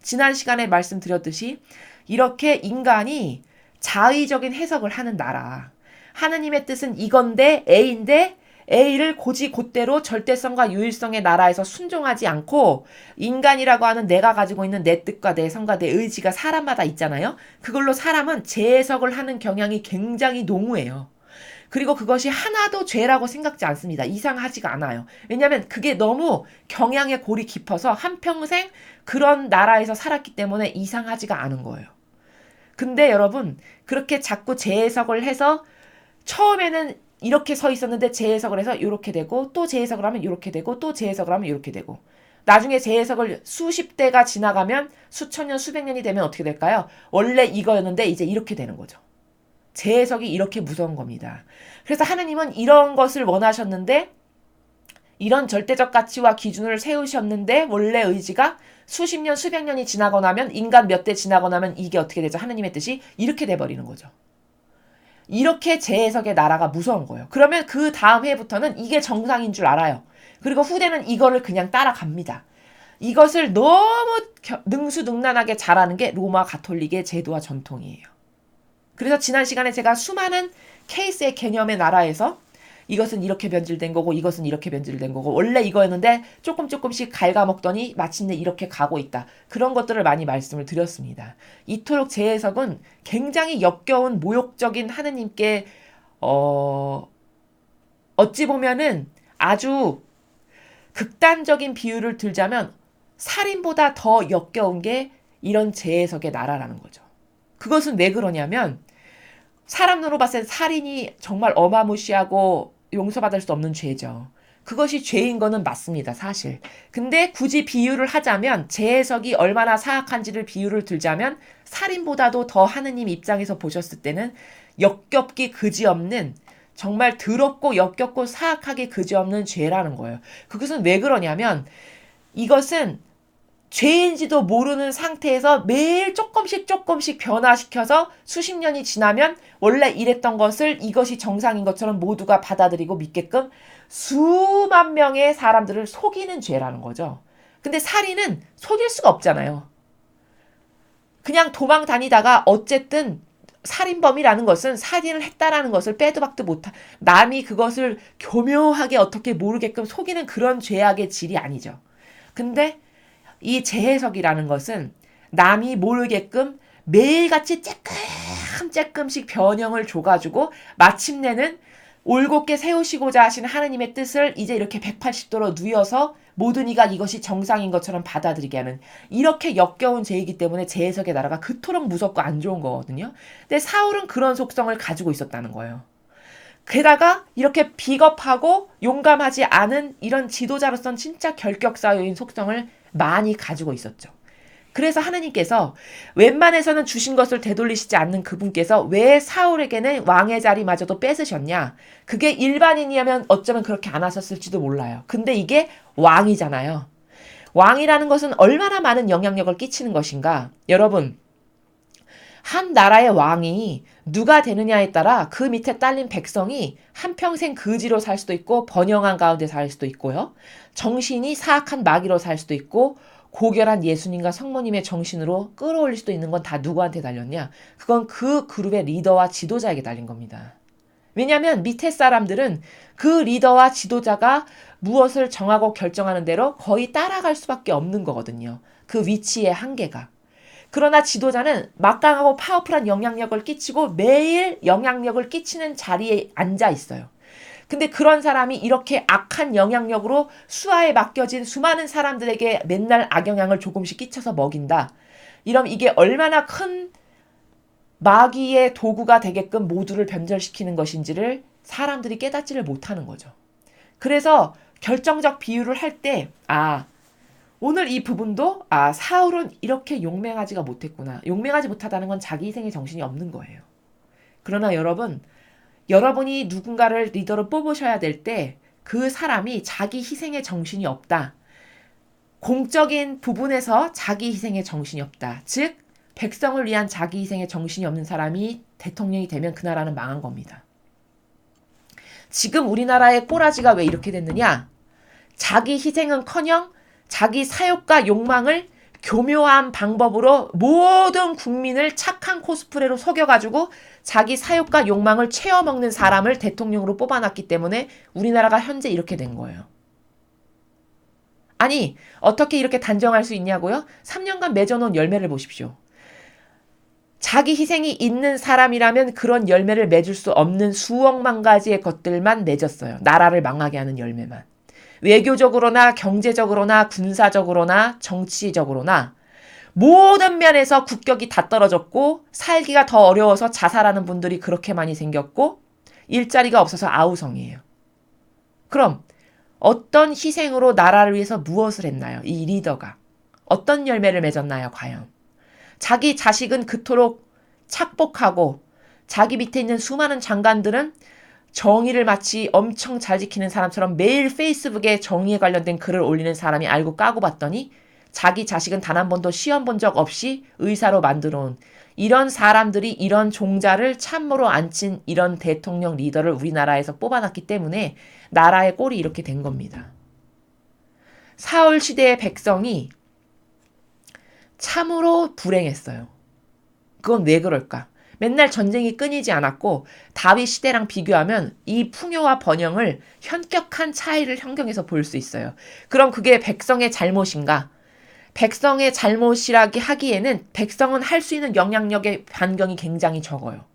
S1: 지난 시간에 말씀드렸듯이 이렇게 인간이 자의적인 해석을 하는 나라. 하느님의 뜻은 이건데 A인데 A를 곧대로 절대성과 유일성의 나라에서 순종하지 않고 인간이라고 하는 내가 가지고 있는 내 뜻과 내 성과 내 의지가 사람마다 있잖아요. 그걸로 사람은 재해석을 하는 경향이 굉장히 농후해요. 그리고 그것이 하나도 죄라고 생각지 않습니다. 이상하지가 않아요. 왜냐하면 그게 너무 경향의 골이 깊어서 한평생 그런 나라에서 살았기 때문에 이상하지가 않은 거예요. 근데 여러분 그렇게 자꾸 재해석을 해서 처음에는 이렇게 서 있었는데 재해석을 해서 이렇게 되고 또 재해석을 하면 이렇게 되고 또 재해석을 하면 이렇게 되고 나중에 재해석을 수십 대가 지나가면 수천 년 수백 년이 되면 어떻게 될까요? 원래 이거였는데 이제 이렇게 되는 거죠. 재해석이 이렇게 무서운 겁니다. 그래서 하느님은 이런 것을 원하셨는데 이런 절대적 가치와 기준을 세우셨는데 원래 의지가 수십 년 수백 년이 지나고 나면 인간 몇 대 지나고 나면 이게 어떻게 되죠? 하느님의 뜻이 이렇게 돼버리는 거죠. 이렇게 재해석의 나라가 무서운 거예요. 그러면 그 다음 해부터는 이게 정상인 줄 알아요. 그리고 후대는 이거를 그냥 따라갑니다. 이것을 너무 능수능란하게 잘하는 게 로마 가톨릭의 제도와 전통이에요. 그래서 지난 시간에 제가 수많은 케이스의 개념의 나라에서 이것은 이렇게 변질된 거고 이것은 이렇게 변질된 거고 원래 이거였는데 조금씩 갉아먹더니 마침내 이렇게 가고 있다. 그런 것들을 많이 말씀을 드렸습니다. 이토록 재해석은 굉장히 역겨운 모욕적인 하느님께 어찌 보면은 아주 극단적인 비유를 들자면 살인보다 더 역겨운 게 이런 재해석의 나라라는 거죠. 그것은 왜 그러냐면 사람 눈으로 봤을 때 살인이 정말 어마무시하고 용서받을 수 없는 죄죠. 그것이 죄인 거는 맞습니다. 사실. 근데 굳이 비유를 하자면 재해석이 얼마나 사악한지를 비유를 들자면 살인보다도 더 하느님 입장에서 보셨을 때는 역겹기 그지없는 정말 더럽고 역겹고 사악하게 그지없는 죄라는 거예요. 그것은 왜 그러냐면 이것은 죄인지도 모르는 상태에서 매일 조금씩 변화시켜서 수십 년이 지나면 원래 이랬던 것을 이것이 정상인 것처럼 모두가 받아들이고 믿게끔 수만 명의 사람들을 속이는 죄라는 거죠. 근데 살인은 속일 수가 없잖아요. 그냥 도망 다니다가 어쨌든 살인범이라는 것은 살인을 했다라는 것을 빼도 박도 못한 남이 그것을 교묘하게 어떻게 모르게끔 속이는 그런 죄악의 질이 아니죠. 근데 이 재해석이라는 것은 남이 모르게끔 매일같이 쬐끔씩 변형을 줘가지고 마침내는 올곧게 세우시고자 하신 하느님의 뜻을 이제 이렇게 180도로 누여서 모든 이가 이것이 정상인 것처럼 받아들이게 하는 이렇게 역겨운 죄이기 때문에 재해석의 나라가 그토록 무섭고 안 좋은 거거든요. 근데 사울은 그런 속성을 가지고 있었다는 거예요. 게다가 이렇게 비겁하고 용감하지 않은 이런 지도자로서는 진짜 결격사유인 속성을 많이 가지고 있었죠. 그래서 하느님께서 웬만해서는 주신 것을 되돌리시지 않는 그분께서 왜 사울에게는 왕의 자리마저도 뺏으셨냐? 그게 일반인이라면 어쩌면 그렇게 안 하셨을지도 몰라요. 근데 이게 왕이잖아요. 왕이라는 것은 얼마나 많은 영향력을 끼치는 것인가? 여러분, 한 나라의 왕이 누가 되느냐에 따라 그 밑에 딸린 백성이 한평생 거지로 살 수도 있고 번영한 가운데 살 수도 있고요. 정신이 사악한 마귀로 살 수도 있고 고결한 예수님과 성모님의 정신으로 끌어올릴 수도 있는 건 다 누구한테 달렸냐? 그건 그 그룹의 리더와 지도자에게 달린 겁니다. 왜냐하면 밑에 사람들은 그 리더와 지도자가 무엇을 정하고 결정하는 대로 거의 따라갈 수밖에 없는 거거든요. 그 위치의 한계가. 그러나 지도자는 막강하고 파워풀한 영향력을 끼치고 매일 영향력을 끼치는 자리에 앉아 있어요. 근데 그런 사람이 이렇게 악한 영향력으로 수하에 맡겨진 수많은 사람들에게 맨날 악영향을 조금씩 끼쳐서 먹인다. 이러면 이게 얼마나 큰 마귀의 도구가 되게끔 모두를 변절시키는 것인지를 사람들이 깨닫지를 못하는 거죠. 그래서 결정적 비유를 할 때, 오늘 이 부분도, 사울은 이렇게 용맹하지가 못했구나. 용맹하지 못하다는 건 자기 희생의 정신이 없는 거예요. 그러나 여러분이 누군가를 리더로 뽑으셔야 될 때 그 사람이 자기 희생의 정신이 없다. 공적인 부분에서 자기 희생의 정신이 없다. 즉 백성을 위한 자기 희생의 정신이 없는 사람이 대통령이 되면 그 나라는 망한 겁니다. 지금 우리나라의 꼬라지가 왜 이렇게 됐느냐? 자기 희생은커녕 자기 사욕과 욕망을 교묘한 방법으로 모든 국민을 착한 코스프레로 속여가지고 자기 사욕과 욕망을 채워먹는 사람을 대통령으로 뽑아놨기 때문에 우리나라가 현재 이렇게 된 거예요. 아니, 어떻게 이렇게 단정할 수 있냐고요? 3년간 맺어놓은 열매를 보십시오. 자기 희생이 있는 사람이라면 그런 열매를 맺을 수 없는 수억만 가지의 것들만 맺었어요. 나라를 망하게 하는 열매만. 외교적으로나 경제적으로나 군사적으로나 정치적으로나 모든 면에서 국격이 다 떨어졌고 살기가 더 어려워서 자살하는 분들이 그렇게 많이 생겼고 일자리가 없어서 아우성이에요. 그럼 어떤 희생으로 나라를 위해서 무엇을 했나요? 이 리더가. 어떤 열매를 맺었나요? 과연. 자기 자식은 그토록 착복하고 자기 밑에 있는 수많은 장관들은 정의를 마치 엄청 잘 지키는 사람처럼 매일 페이스북에 정의에 관련된 글을 올리는 사람이 알고 까고 봤더니 자기 자식은 단 한 번도 시험 본 적 없이 의사로 만들어 온 이런 사람들이 이런 종자를 참모로 앉힌 이런 대통령 리더를 우리나라에서 뽑아놨기 때문에 나라의 꼴이 이렇게 된 겁니다. 사울 시대의 백성이 참으로 불행했어요. 그건 왜 그럴까? 맨날 전쟁이 끊이지 않았고 다윗 시대랑 비교하면 이 풍요와 번영을 현격한 차이를 현경에서 볼 수 있어요. 그럼 그게 백성의 잘못인가? 백성의 잘못이라기 하기에는 백성은 할 수 있는 영향력의 반경이 굉장히 적어요.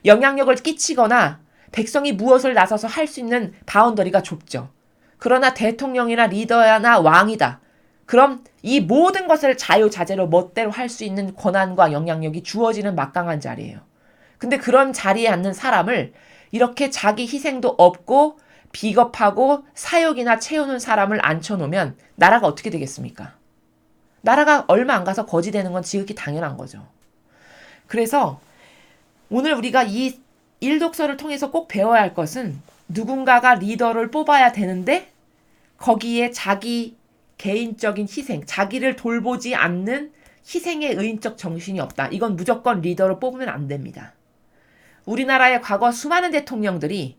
S1: 영향력을 끼치거나 백성이 무엇을 나서서 할 수 있는 바운더리가 좁죠. 그러나 대통령이나 리더나 왕이다. 그럼 이 모든 것을 자유자재로 멋대로 할 수 있는 권한과 영향력이 주어지는 막강한 자리예요. 근데 그런 자리에 앉는 사람을 이렇게 자기 희생도 없고 비겁하고 사욕이나 채우는 사람을 앉혀놓으면 나라가 어떻게 되겠습니까? 나라가 얼마 안 가서 거지 되는 건 지극히 당연한 거죠. 그래서 오늘 우리가 이 일독서를 통해서 꼭 배워야 할 것은 누군가가 리더를 뽑아야 되는데 거기에 자기 개인적인 희생, 자기를 돌보지 않는 희생의 의인적 정신이 없다. 이건 무조건 리더로 뽑으면 안 됩니다. 우리나라의 과거 수많은 대통령들이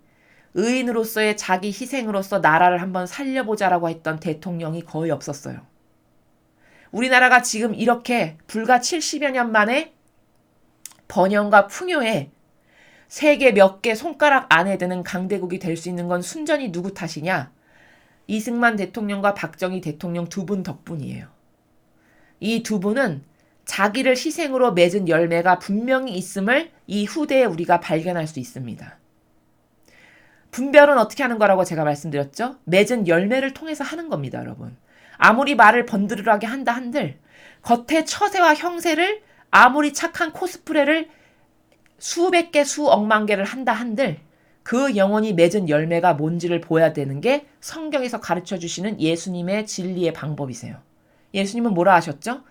S1: 의인으로서의 자기 희생으로서 나라를 한번 살려보자라고 했던 대통령이 거의 없었어요. 우리나라가 지금 이렇게 불과 70여 년 만에 번영과 풍요에 세계 몇 개 손가락 안에 드는 강대국이 될 수 있는 건 순전히 누구 탓이냐? 이승만 대통령과 박정희 대통령 두 분 덕분이에요. 이 두 분은 자기를 희생으로 맺은 열매가 분명히 있음을 이 후대에 우리가 발견할 수 있습니다. 분별은 어떻게 하는 거라고 제가 말씀드렸죠? 맺은 열매를 통해서 하는 겁니다, 여러분. 아무리 말을 번드르르하게 한다 한들 겉에 처세와 형세를 아무리 착한 코스프레를 수백 개, 수억만 개를 한다 한들 그 영혼이 맺은 열매가 뭔지를 보여야 되는 게 성경에서 가르쳐주시는 예수님의 진리의 방법이세요. 예수님은 뭐라 하셨죠?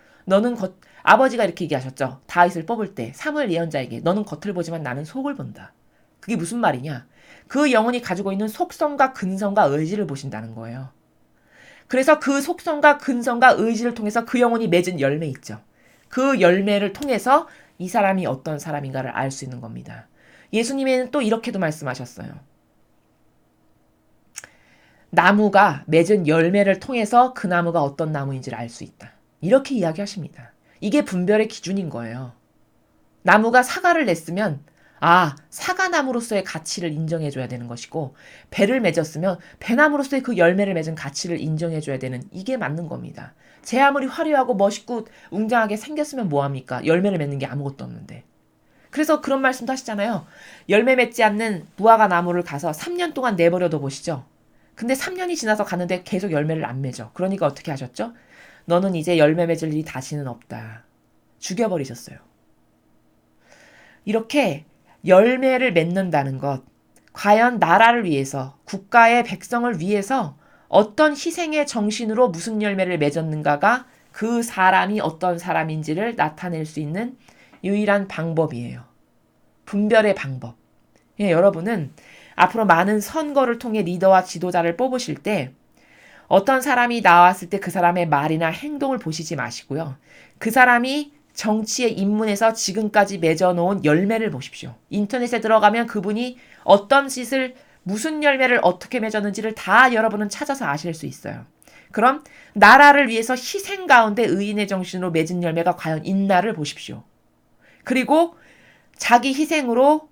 S1: 아버지가 이렇게 얘기하셨죠. 다윗을 뽑을 때 사무엘 예언자에게 너는 겉을 보지만 나는 속을 본다. 그게 무슨 말이냐? 그 영혼이 가지고 있는 속성과 근성과 의지를 보신다는 거예요. 그래서 그 속성과 근성과 의지를 통해서 그 영혼이 맺은 열매 있죠. 그 열매를 통해서 이 사람이 어떤 사람인가를 알 수 있는 겁니다. 예수님은 또 이렇게도 말씀하셨어요. 나무가 맺은 열매를 통해서 그 나무가 어떤 나무인지를 알 수 있다. 이렇게 이야기하십니다. 이게 분별의 기준인 거예요. 나무가 사과를 냈으면 사과나무로서의 가치를 인정해줘야 되는 것이고 배를 맺었으면 배나무로서의 그 열매를 맺은 가치를 인정해줘야 되는 이게 맞는 겁니다. 제 아무리 화려하고 멋있고 웅장하게 생겼으면 뭐합니까? 열매를 맺는 게 아무것도 없는데. 그래서 그런 말씀도 하시잖아요. 열매 맺지 않는 무화과 나무를 가서 3년 동안 내버려둬 보시죠. 근데 3년이 지나서 가는데 계속 열매를 안 맺어. 그러니까 어떻게 하셨죠? 너는 이제 열매 맺을 일이 다시는 없다. 죽여버리셨어요. 이렇게 열매를 맺는다는 것, 과연 나라를 위해서, 국가의 백성을 위해서 어떤 희생의 정신으로 무슨 열매를 맺었는가가 그 사람이 어떤 사람인지를 나타낼 수 있는 유일한 방법이에요. 분별의 방법. 예, 여러분은 앞으로 많은 선거를 통해 리더와 지도자를 뽑으실 때 어떤 사람이 나왔을 때 그 사람의 말이나 행동을 보시지 마시고요. 그 사람이 정치에 입문해서 지금까지 맺어놓은 열매를 보십시오. 인터넷에 들어가면 그분이 어떤 짓을 무슨 열매를 어떻게 맺었는지를 다 여러분은 찾아서 아실 수 있어요. 그럼 나라를 위해서 희생 가운데 의인의 정신으로 맺은 열매가 과연 있나를 보십시오. 그리고 자기 희생으로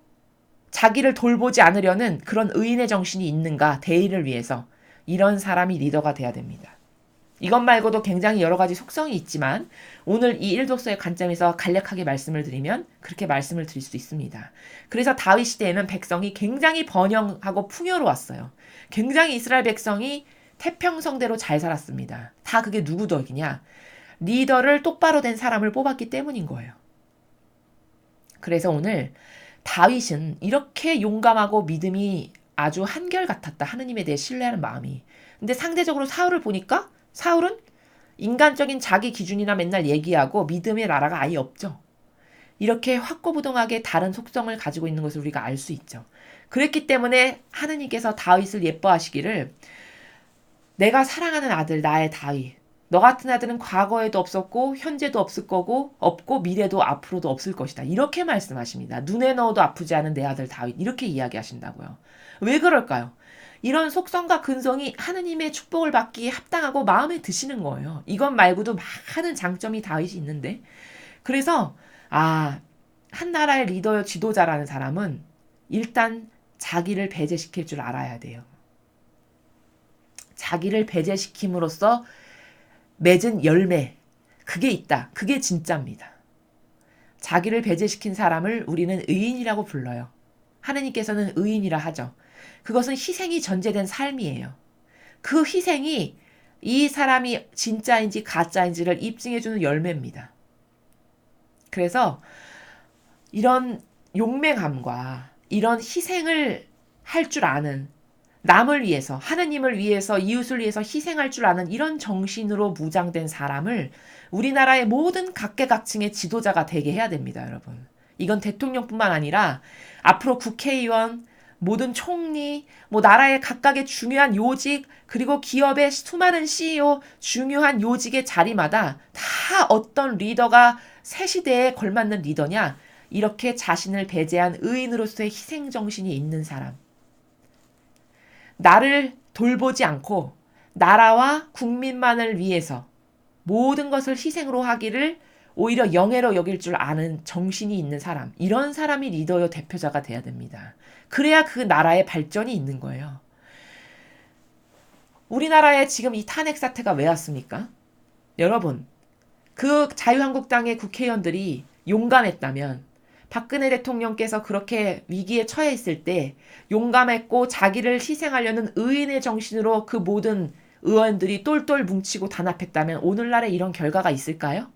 S1: 자기를 돌보지 않으려는 그런 의인의 정신이 있는가, 대의를 위해서. 이런 사람이 리더가 돼야 됩니다. 이것 말고도 굉장히 여러 가지 속성이 있지만 오늘 이 1독서의 관점에서 간략하게 말씀을 드리면 그렇게 말씀을 드릴 수 있습니다. 그래서 다윗 시대에는 백성이 굉장히 번영하고 풍요로웠어요. 굉장히 이스라엘 백성이 태평성대로 잘 살았습니다. 다 그게 누구 덕이냐? 리더를 똑바로 된 사람을 뽑았기 때문인 거예요. 그래서 오늘 다윗은 이렇게 용감하고 믿음이 아주 한결같았다. 하느님에 대해 신뢰하는 마음이. 근데 상대적으로 사울을 보니까 사울은 인간적인 자기 기준이나 맨날 얘기하고 믿음의 나라가 아예 없죠. 이렇게 확고부동하게 다른 속성을 가지고 있는 것을 우리가 알 수 있죠. 그랬기 때문에 하느님께서 다윗을 예뻐하시기를 내가 사랑하는 아들 나의 다윗, 너 같은 아들은 과거에도 없었고 현재도 없을 거고 없고 미래도 앞으로도 없을 것이다. 이렇게 말씀하십니다. 눈에 넣어도 아프지 않은 내 아들 다윗, 이렇게 이야기하신다고요. 왜 그럴까요? 이런 속성과 근성이 하느님의 축복을 받기에 합당하고 마음에 드시는 거예요. 이것 말고도 많은 장점이 다윗이 있는데. 그래서 한 나라의 리더요 지도자라는 사람은 일단 자기를 배제시킬 줄 알아야 돼요. 자기를 배제시킴으로써 맺은 열매, 그게 있다. 그게 진짜입니다. 자기를 배제시킨 사람을 우리는 의인이라고 불러요. 하느님께서는 의인이라 하죠. 그것은 희생이 전제된 삶이에요. 그 희생이 이 사람이 진짜인지 가짜인지를 입증해주는 열매입니다. 그래서 이런 용맹함과 이런 희생을 할 줄 아는, 남을 위해서, 하느님을 위해서, 이웃을 위해서 희생할 줄 아는 이런 정신으로 무장된 사람을 우리나라의 모든 각계각층의 지도자가 되게 해야 됩니다, 여러분. 이건 대통령뿐만 아니라 앞으로 국회의원, 모든 총리, 나라의 각각의 중요한 요직, 그리고 기업의 수많은 CEO, 중요한 요직의 자리마다 다 어떤 리더가 새 시대에 걸맞는 리더냐? 이렇게 자신을 배제한 의인으로서의 희생정신이 있는 사람. 나를 돌보지 않고 나라와 국민만을 위해서 모든 것을 희생으로 하기를 오히려 영예로 여길 줄 아는 정신이 있는 사람. 이런 사람이 리더요 대표자가 돼야 됩니다. 그래야 그 나라의 발전이 있는 거예요. 우리나라에 지금 이 탄핵 사태가 왜 왔습니까? 여러분, 그 자유한국당의 국회의원들이 용감했다면 박근혜 대통령께서 그렇게 위기에 처해 있을 때 용감했고 자기를 희생하려는 의인의 정신으로 그 모든 의원들이 똘똘 뭉치고 단합했다면 오늘날에 이런 결과가 있을까요?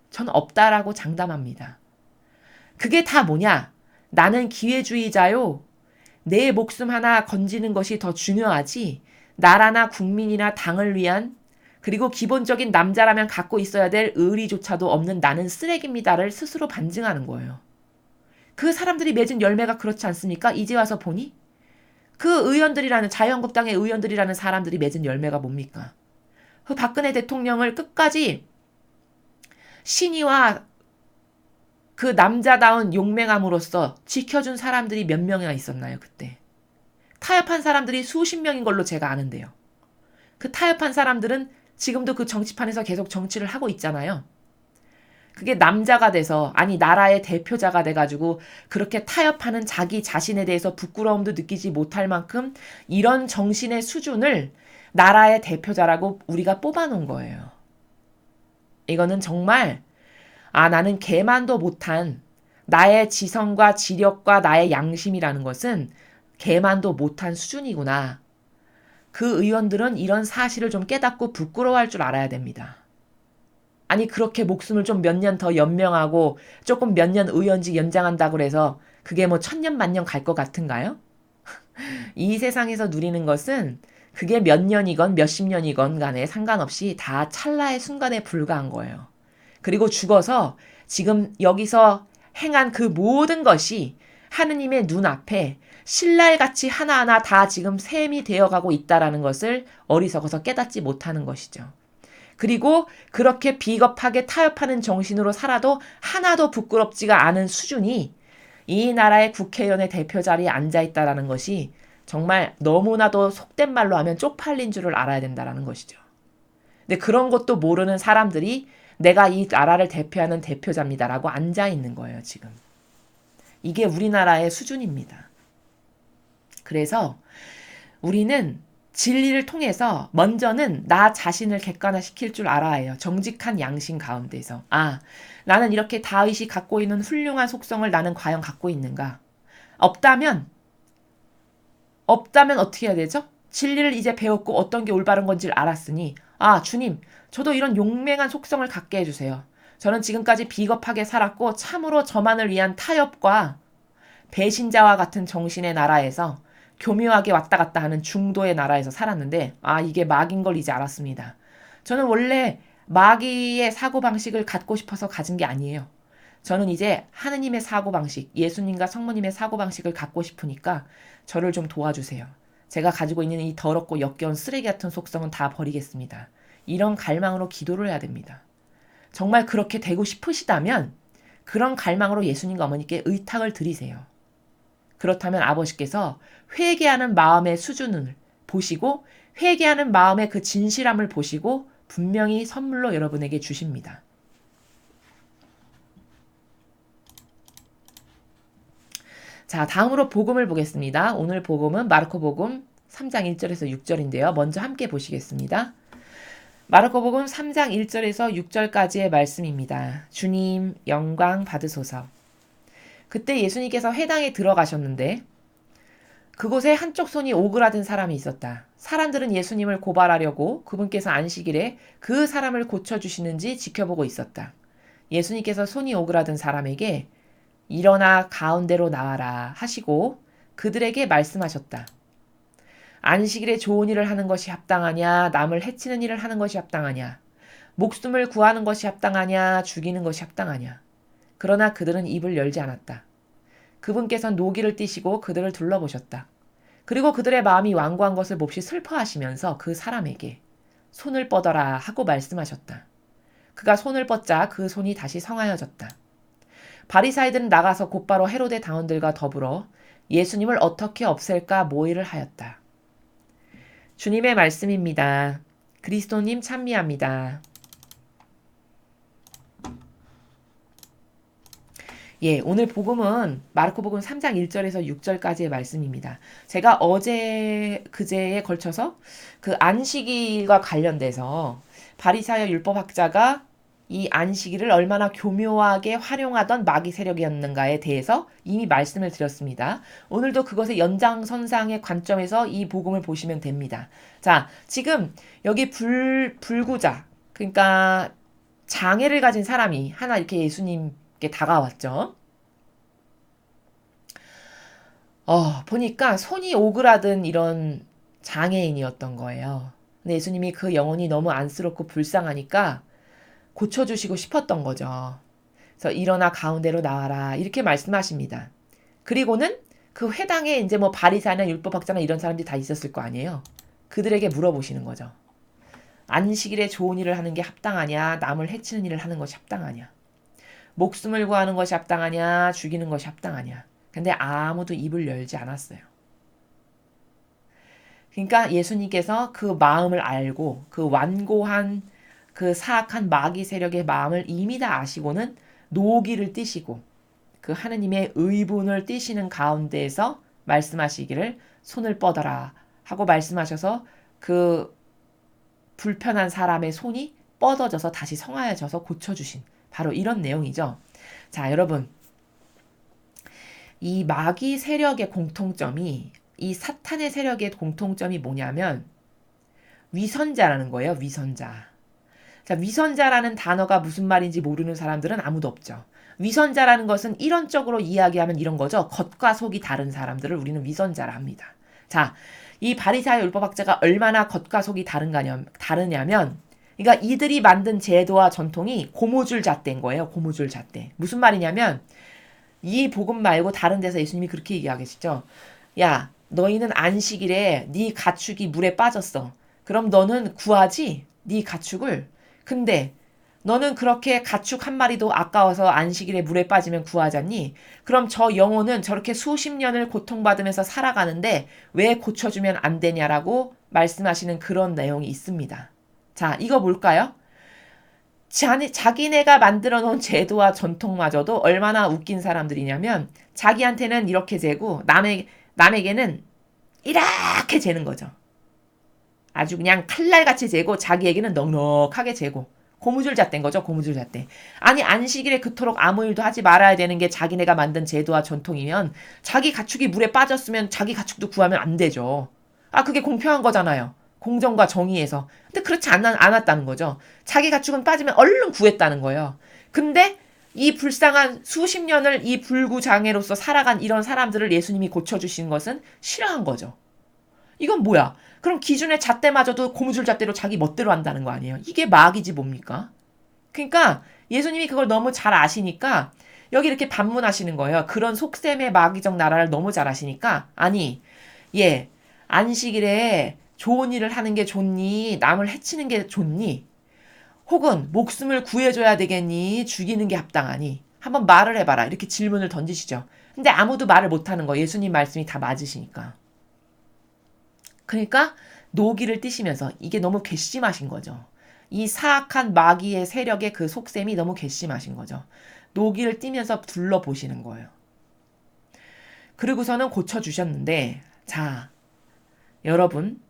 S1: 전 없다라고 장담합니다. 그게 다 뭐냐? 나는 기회주의자요. 내 목숨 하나 건지는 것이 더 중요하지 나라나 국민이나 당을 위한 그리고 기본적인 남자라면 갖고 있어야 될 의리조차도 없는 나는 쓰레기입니다를 스스로 반증하는 거예요. 그 사람들이 맺은 열매가 그렇지 않습니까? 이제 와서 보니? 그 의원들이라는 자유한국당의 의원들이라는 사람들이 맺은 열매가 뭡니까? 그 박근혜 대통령을 끝까지 신의와 그 남자다운 용맹함으로써 지켜준 사람들이 몇 명이나 있었나요, 그때? 타협한 사람들이 수십 명인 걸로 제가 아는데요. 그 타협한 사람들은 지금도 그 정치판에서 계속 정치를 하고 있잖아요. 그게 남자가 돼서, 아니 나라의 대표자가 돼가지고 그렇게 타협하는 자기 자신에 대해서 부끄러움도 느끼지 못할 만큼 이런 정신의 수준을 나라의 대표자라고 우리가 뽑아놓은 거예요. 이거는 정말 나는 개만도 못한 나의 지성과 지력과 나의 양심이라는 것은 개만도 못한 수준이구나. 그 의원들은 이런 사실을 좀 깨닫고 부끄러워할 줄 알아야 됩니다. 아니 그렇게 목숨을 좀 몇 년 더 연명하고 조금 몇 년 의연직 연장한다고 그래서 그게 뭐 천년 만년 갈 것 같은가요? 이 세상에서 누리는 것은 그게 몇 년이건 몇십 년이건 간에 상관없이 다 찰나의 순간에 불과한 거예요. 그리고 죽어서 지금 여기서 행한 그 모든 것이 하느님의 눈앞에 신랄같이 하나하나 다 지금 셈이 되어가고 있다라는 것을 어리석어서 깨닫지 못하는 것이죠. 그리고 그렇게 비겁하게 타협하는 정신으로 살아도 하나도 부끄럽지가 않은 수준이 이 나라의 국회의원의 대표 자리에 앉아있다라는 것이 정말 너무나도 속된 말로 하면 쪽팔린 줄을 알아야 된다라는 것이죠. 근데 그런 것도 모르는 사람들이 내가 이 나라를 대표하는 대표자입니다라고 앉아있는 거예요, 지금. 이게 우리나라의 수준입니다. 그래서 우리는 진리를 통해서 먼저는 나 자신을 객관화시킬 줄 알아야 해요. 정직한 양심 가운데서. 아, 나는 이렇게 다윗이 갖고 있는 훌륭한 속성을 나는 과연 갖고 있는가? 없다면 어떻게 해야 되죠? 진리를 이제 배웠고 어떤 게 올바른 건지를 알았으니 아, 주님, 저도 이런 용맹한 속성을 갖게 해주세요. 저는 지금까지 비겁하게 살았고 참으로 저만을 위한 타협과 배신자와 같은 정신의 나라에서 교묘하게 왔다 갔다 하는 중도의 나라에서 살았는데 아, 이게 마귀인 걸 이제 알았습니다. 저는 원래 마귀의 사고방식을 갖고 싶어서 가진 게 아니에요. 저는 이제 하느님의 사고방식, 예수님과 성모님의 사고방식을 갖고 싶으니까 저를 좀 도와주세요. 제가 가지고 있는 이 더럽고 역겨운 쓰레기 같은 속성은 다 버리겠습니다. 이런 갈망으로 기도를 해야 됩니다. 정말 그렇게 되고 싶으시다면 그런 갈망으로 예수님과 어머니께 의탁을 드리세요. 그렇다면 아버지께서 회개하는 마음의 수준을 보시고 회개하는 마음의 그 진실함을 보시고 분명히 선물로 여러분에게 주십니다. 자, 다음으로 복음을 보겠습니다. 오늘 복음은 마르코 복음 3장 1절에서 6절인데요. 먼저 함께 보시겠습니다. 마르코 복음 3장 1절에서 6절까지의 말씀입니다. 주님 영광 받으소서. 그때 예수님께서 회당에 들어가셨는데 그곳에 한쪽 손이 오그라든 사람이 있었다. 사람들은 예수님을 고발하려고 그분께서 안식일에 그 사람을 고쳐주시는지 지켜보고 있었다. 예수님께서 손이 오그라든 사람에게 일어나 가운데로 나와라 하시고 그들에게 말씀하셨다. 안식일에 좋은 일을 하는 것이 합당하냐, 남을 해치는 일을 하는 것이 합당하냐, 목숨을 구하는 것이 합당하냐, 죽이는 것이 합당하냐. 그러나 그들은 입을 열지 않았다. 그분께서는 노기를 띠시고 그들을 둘러보셨다. 그리고 그들의 마음이 완고한 것을 몹시 슬퍼하시면서 그 사람에게 손을 뻗어라 하고 말씀하셨다. 그가 손을 뻗자 그 손이 다시 성하여졌다. 바리사이들은 나가서 곧바로 헤로데 당원들과 더불어 예수님을 어떻게 없앨까 모의를 하였다. 주님의 말씀입니다. 그리스도님 찬미합니다. 예, 오늘 복음은 마르코 복음 3장 1절에서 6절까지의 말씀입니다. 제가 그제에 걸쳐서 그 안식일과 관련돼서 바리사여 율법학자가 이 안식일을 얼마나 교묘하게 활용하던 마귀 세력이었는가에 대해서 이미 말씀을 드렸습니다. 오늘도 그것의 연장선상의 관점에서 이 복음을 보시면 됩니다. 자, 지금 여기 불구자, 그러니까 장애를 가진 사람이 하나 이렇게 예수님께 다가왔죠. 보니까 손이 오그라든 이런 장애인이었던 거예요. 근데 예수님이 그 영혼이 너무 안쓰럽고 불쌍하니까 고쳐주시고 싶었던 거죠. 그래서 일어나 가운데로 나와라 이렇게 말씀하십니다. 그리고는 그 회당에 이제 뭐 바리사나 율법학자나 이런 사람들이 다 있었을 거 아니에요. 그들에게 물어보시는 거죠. 안식일에 좋은 일을 하는 게 합당하냐, 남을 해치는 일을 하는 것이 합당하냐, 목숨을 구하는 것이 합당하냐, 죽이는 것이 합당하냐. 근데 아무도 입을 열지 않았어요. 그러니까 예수님께서 그 마음을 알고 그 완고한 그 사악한 마귀 세력의 마음을 이미 다 아시고는 노기를 띠시고 그 하느님의 의분을 띠시는 가운데에서 말씀하시기를 손을 뻗어라 하고 말씀하셔서 그 불편한 사람의 손이 뻗어져서 다시 성하여져서 고쳐주신 바로 이런 내용이죠. 자, 여러분, 이 마귀 세력의 공통점이, 이 사탄의 세력의 공통점이 뭐냐면 위선자라는 거예요. 위선자. 자, 위선자라는 단어가 무슨 말인지 모르는 사람들은 아무도 없죠. 위선자라는 것은 이론적으로 이야기하면 이런 거죠. 겉과 속이 다른 사람들을 우리는 위선자라 합니다. 자, 이 바리사의 율법학자가 얼마나 겉과 속이 다르냐면, 그러니까 이들이 만든 제도와 전통이 고무줄 잣대인 거예요. 고무줄 잣대. 무슨 말이냐면 이 복음 말고 다른 데서 예수님이 그렇게 얘기하겠죠. 야, 너희는 안식일에 네 가축이 물에 빠졌어. 그럼 너는 구하지? 네 가축을. 근데 너는 그렇게 가축 한 마리도 아까워서 안식일에 물에 빠지면 구하잖니? 그럼 저 영혼은 저렇게 수십 년을 고통받으면서 살아가는데 왜 고쳐주면 안 되냐라고 말씀하시는 그런 내용이 있습니다. 자, 이거 뭘까요? 자기네가 만들어 놓은 제도와 전통마저도 얼마나 웃긴 사람들이냐면 자기한테는 이렇게 재고 남에게는 이렇게 재는 거죠. 아주 그냥 칼날같이 재고 자기에게는 넉넉하게 재고 고무줄 잣대인 거죠. 고무줄 잣대. 아니 안식일에 그토록 아무 일도 하지 말아야 되는 게 자기네가 만든 제도와 전통이면 자기 가축이 물에 빠졌으면 자기 가축도 구하면 안 되죠. 아 그게 공평한 거잖아요. 공정과 정의에서. 근데 그렇지 않았다는 거죠. 자기 가축은 빠지면 얼른 구했다는 거예요. 근데 이 불쌍한 수십 년을 이 불구장애로서 살아간 이런 사람들을 예수님이 고쳐주신 것은 싫어한 거죠. 이건 뭐야? 그럼 기준의 잣대마저도 고무줄 잣대로 자기 멋대로 한다는 거 아니에요? 이게 마귀지 뭡니까? 그러니까 예수님이 그걸 너무 잘 아시니까 여기 이렇게 반문하시는 거예요. 그런 속셈의 마귀적 나라를 너무 잘 아시니까 아니 안식일에 좋은 일을 하는 게 좋니? 남을 해치는 게 좋니? 혹은 목숨을 구해줘야 되겠니? 죽이는 게 합당하니? 한번 말을 해봐라. 이렇게 질문을 던지시죠. 근데 아무도 말을 못하는 거예요. 예수님 말씀이 다 맞으시니까. 그러니까 노기를 띠시면서 이게 너무 괘씸하신 거죠. 이 사악한 마귀의 세력의 그 속셈이 너무 괘씸하신 거죠. 노기를 띠면서 둘러보시는 거예요. 그리고서는 고쳐주셨는데 자 여러분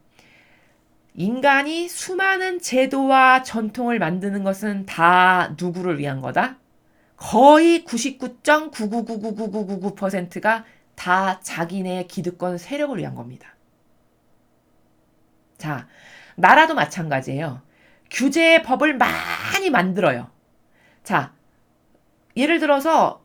S1: 인간이 수많은 제도와 전통을 만드는 것은 다 누구를 위한 거다? 거의 99.9999999%가 다 자기네 기득권 세력을 위한 겁니다. 자, 나라도 마찬가지예요. 규제의 법을 많이 만들어요. 자, 예를 들어서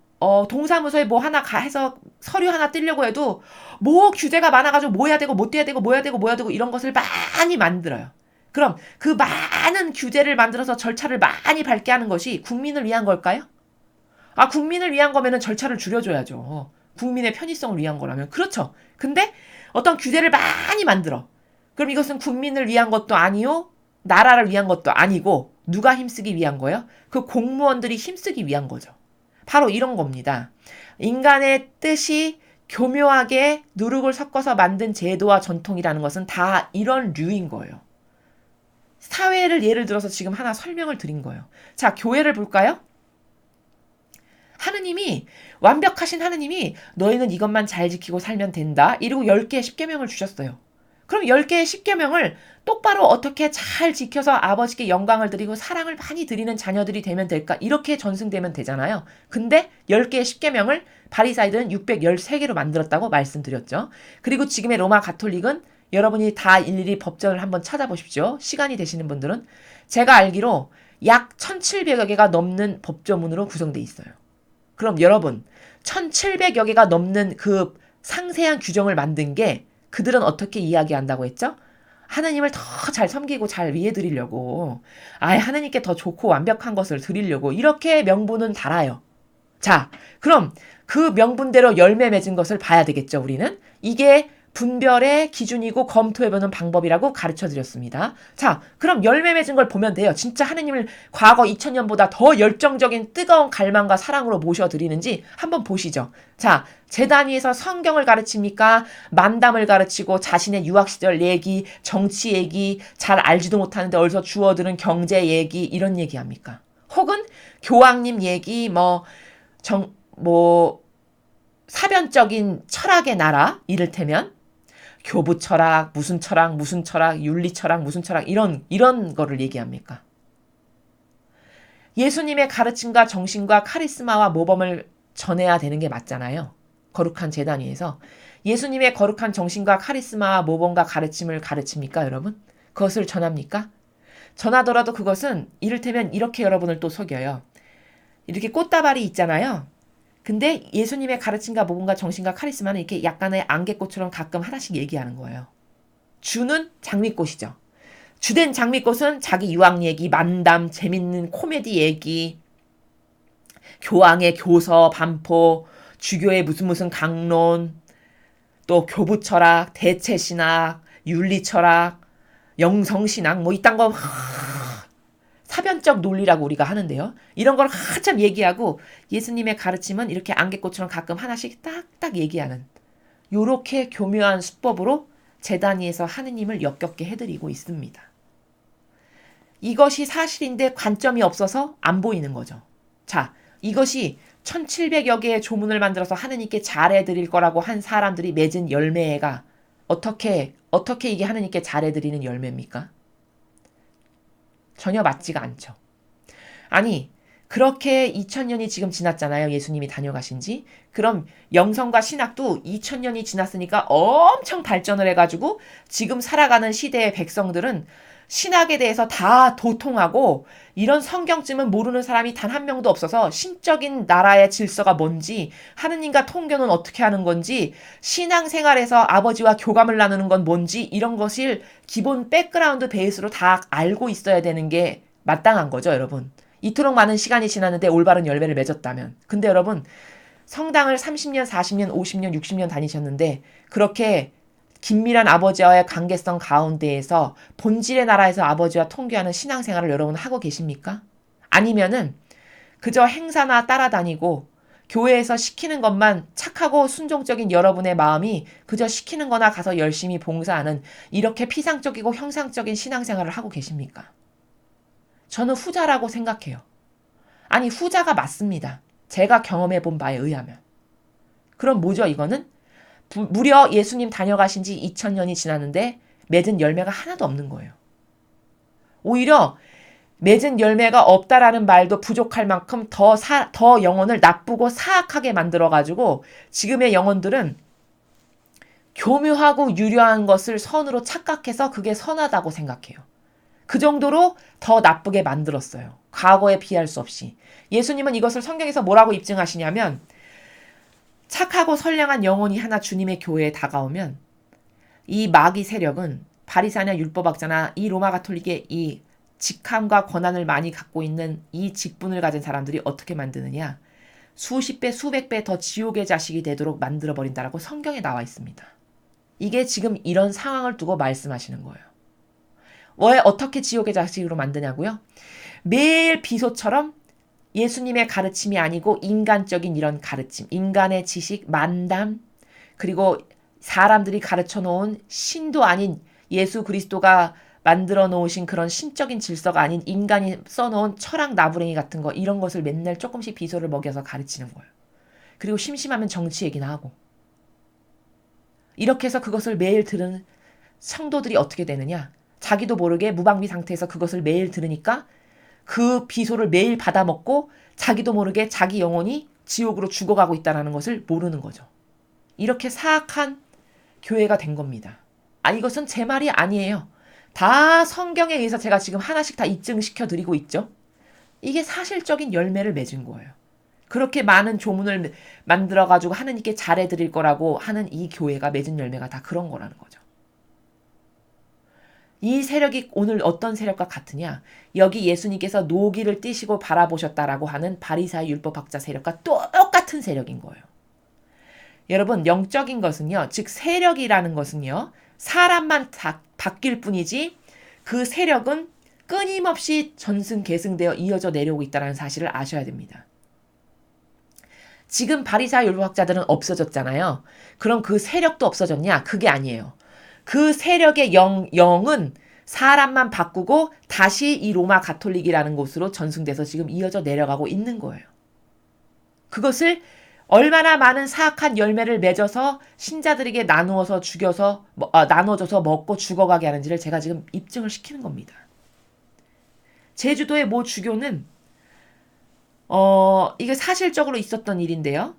S1: 동사무소에 뭐 하나 해서 서류 하나 떼려고 해도 뭐 규제가 많아가지고 뭐 해야 되고 못 해야 되고 뭐 해야 되고 뭐 해야 되고 이런 것을 많이 만들어요. 그럼 그 많은 규제를 만들어서 절차를 많이 밟게 하는 것이 국민을 위한 걸까요? 아, 국민을 위한 거면은 절차를 줄여줘야죠. 국민의 편의성을 위한 거라면. 그렇죠. 근데 어떤 규제를 많이 만들어. 그럼 이것은 국민을 위한 것도 아니요. 나라를 위한 것도 아니고 누가 힘쓰기 위한 거예요? 그 공무원들이 힘쓰기 위한 거죠. 바로 이런 겁니다. 인간의 뜻이 교묘하게 누룩을 섞어서 만든 제도와 전통이라는 것은 다 이런 류인 거예요. 사회를 예를 들어서 지금 하나 설명을 드린 거예요. 자, 교회를 볼까요? 하느님이 완벽하신 하느님이 너희는 이것만 잘 지키고 살면 된다. 이러고 10개의 10계명을 주셨어요. 그럼 10개의 10계명을 똑바로 어떻게 잘 지켜서 아버지께 영광을 드리고 사랑을 많이 드리는 자녀들이 되면 될까? 이렇게 전승되면 되잖아요. 근데 10개의 10계명을 바리사이들은 613개로 만들었다고 말씀드렸죠. 그리고 지금의 로마 가톨릭은 여러분이 다 일일이 법전을 한번 찾아보십시오. 시간이 되시는 분들은. 제가 알기로 약 1700여 개가 넘는 법조문으로 구성돼 있어요. 그럼 여러분 1700여 개가 넘는 그 상세한 규정을 만든 게 그들은 어떻게 이야기한다고 했죠? 하나님을 더 잘 섬기고 잘 위해드리려고 하나님께 더 좋고 완벽한 것을 드리려고 이렇게 명분은 달아요. 자, 그럼 그 명분대로 열매 맺은 것을 봐야 되겠죠. 우리는 이게 분별의 기준이고 검토해보는 방법이라고 가르쳐드렸습니다. 자, 그럼 열매 맺은 걸 보면 돼요. 진짜 하느님을 과거 2000년보다 더 열정적인 뜨거운 갈망과 사랑으로 모셔드리는지 한번 보시죠. 자, 제단 위에서 성경을 가르칩니까? 만담을 가르치고 자신의 유학시절 얘기, 정치 얘기, 잘 알지도 못하는데 어디서 주워드는 경제 얘기 이런 얘기합니까? 혹은 교황님 얘기, 사변적인 철학의 나라 이를테면 교부 철학, 무슨 철학, 무슨 철학, 윤리 철학, 무슨 철학 이런 거를 얘기합니까? 예수님의 가르침과 정신과 카리스마와 모범을 전해야 되는 게 맞잖아요. 거룩한 제단 위에서 예수님의 거룩한 정신과 카리스마와 모범과 가르침을 가르칩니까, 여러분? 그것을 전합니까? 전하더라도 그것은 이를테면 이렇게 여러분을 또 속여요. 이렇게 꽃다발이 있잖아요. 근데 예수님의 가르침과 모범과 정신과 카리스마는 이렇게 약간의 안개꽃처럼 가끔 하나씩 얘기하는 거예요. 주는 장미꽃이죠. 주된 장미꽃은 자기 유학 얘기, 만담, 재밌는 코미디 얘기, 교황의 교서, 반포, 주교의 무슨 강론, 또 교부철학, 대체신학, 윤리철학, 영성신학 뭐 이딴 거 사변적 논리라고 우리가 하는데요. 이런 걸 한참 얘기하고 예수님의 가르침은 이렇게 안개꽃처럼 가끔 하나씩 딱딱 얘기하는 요렇게 교묘한 수법으로 제단위에서 하느님을 역겹게 해드리고 있습니다. 이것이 사실인데 관점이 없어서 안 보이는 거죠. 자, 이것이 1700여 개의 조문을 만들어서 하느님께 잘해드릴 거라고 한 사람들이 맺은 열매가 어떻게 이게 하느님께 잘해드리는 열매입니까? 전혀 맞지가 않죠. 아니, 그렇게 2000년이 지금 지났잖아요. 예수님이 다녀가신 지. 그럼 영성과 신학도 2000년이 지났으니까 엄청 발전을 해가지고 지금 살아가는 시대의 백성들은 신학에 대해서 다 도통하고 이런 성경쯤은 모르는 사람이 단 한 명도 없어서 신적인 나라의 질서가 뭔지, 하느님과 통교는 어떻게 하는 건지, 신앙생활에서 아버지와 교감을 나누는 건 뭔지 이런 것을 기본 백그라운드 베이스로 다 알고 있어야 되는 게 마땅한 거죠, 여러분. 이토록 많은 시간이 지났는데 올바른 열매를 맺었다면. 근데 여러분, 성당을 30년, 40년, 50년, 60년 다니셨는데 그렇게 긴밀한 아버지와의 관계성 가운데에서 본질의 나라에서 아버지와 통교하는 신앙생활을 여러분 하고 계십니까? 아니면은 그저 행사나 따라다니고 교회에서 시키는 것만 착하고 순종적인 여러분의 마음이 그저 시키는 거나 가서 열심히 봉사하는 이렇게 피상적이고 형상적인 신앙생활을 하고 계십니까? 저는 후자라고 생각해요. 아니, 후자가 맞습니다. 제가 경험해 본 바에 의하면. 그럼 뭐죠, 이거는? 무려 예수님 다녀가신 지 2000년이 지났는데 맺은 열매가 하나도 없는 거예요. 오히려 맺은 열매가 없다라는 말도 부족할 만큼 더 영혼을 나쁘고 사악하게 만들어가지고 지금의 영혼들은 교묘하고 유려한 것을 선으로 착각해서 그게 선하다고 생각해요. 그 정도로 더 나쁘게 만들었어요. 과거에 비할 수 없이. 예수님은 이것을 성경에서 뭐라고 입증하시냐면 착하고 선량한 영혼이 하나 주님의 교회에 다가오면 이 마귀 세력은 바리새나 율법학자나 이 로마 가톨릭의 이 직함과 권한을 많이 갖고 있는 이 직분을 가진 사람들이 어떻게 만드느냐. 수십 배, 수백 배 더 지옥의 자식이 되도록 만들어버린다라고 성경에 나와 있습니다. 이게 지금 이런 상황을 두고 말씀하시는 거예요. 왜 어떻게 지옥의 자식으로 만드냐고요? 매일 비소처럼 예수님의 가르침이 아니고 인간적인 이런 가르침, 인간의 지식, 만담, 그리고 사람들이 가르쳐 놓은 신도 아닌 예수 그리스도가 만들어 놓으신 그런 신적인 질서가 아닌 인간이 써놓은 철학 나부랭이 같은 거 이런 것을 맨날 조금씩 비소를 먹여서 가르치는 거예요. 그리고 심심하면 정치 얘기나 하고. 이렇게 해서 그것을 매일 들은 성도들이 어떻게 되느냐? 자기도 모르게 무방비 상태에서 그것을 매일 들으니까 그 비소를 매일 받아먹고 자기도 모르게 자기 영혼이 지옥으로 죽어가고 있다는 것을 모르는 거죠. 이렇게 사악한 교회가 된 겁니다. 이것은 제 말이 아니에요. 다 성경에 의해서 제가 지금 하나씩 다 입증시켜 드리고 있죠. 이게 사실적인 열매를 맺은 거예요. 그렇게 많은 조문을 만들어가지고 하느님께 잘해드릴 거라고 하는 이 교회가 맺은 열매가 다 그런 거라는 거죠. 이 세력이 오늘 어떤 세력과 같으냐? 여기 예수님께서 노기를 띠시고 바라보셨다라고 하는 바리사의 율법학자 세력과 똑같은 세력인 거예요. 여러분, 영적인 것은요, 즉 세력이라는 것은요, 사람만 바뀔 뿐이지 그 세력은 끊임없이 전승계승되어 이어져 내려오고 있다는 사실을 아셔야 됩니다. 지금 바리사의 율법학자들은 없어졌잖아요. 그럼 그 세력도 없어졌냐? 그게 아니에요. 그 세력의 영은 사람만 바꾸고 다시 이 로마 가톨릭이라는 곳으로 전승돼서 지금 이어져 내려가고 있는 거예요. 그것을 얼마나 많은 사악한 열매를 맺어서 신자들에게 나누어서 죽여서 나눠줘서 먹고 죽어가게 하는지를 제가 지금 입증을 시키는 겁니다. 제주도의 모 주교는 이게 사실적으로 있었던 일인데요.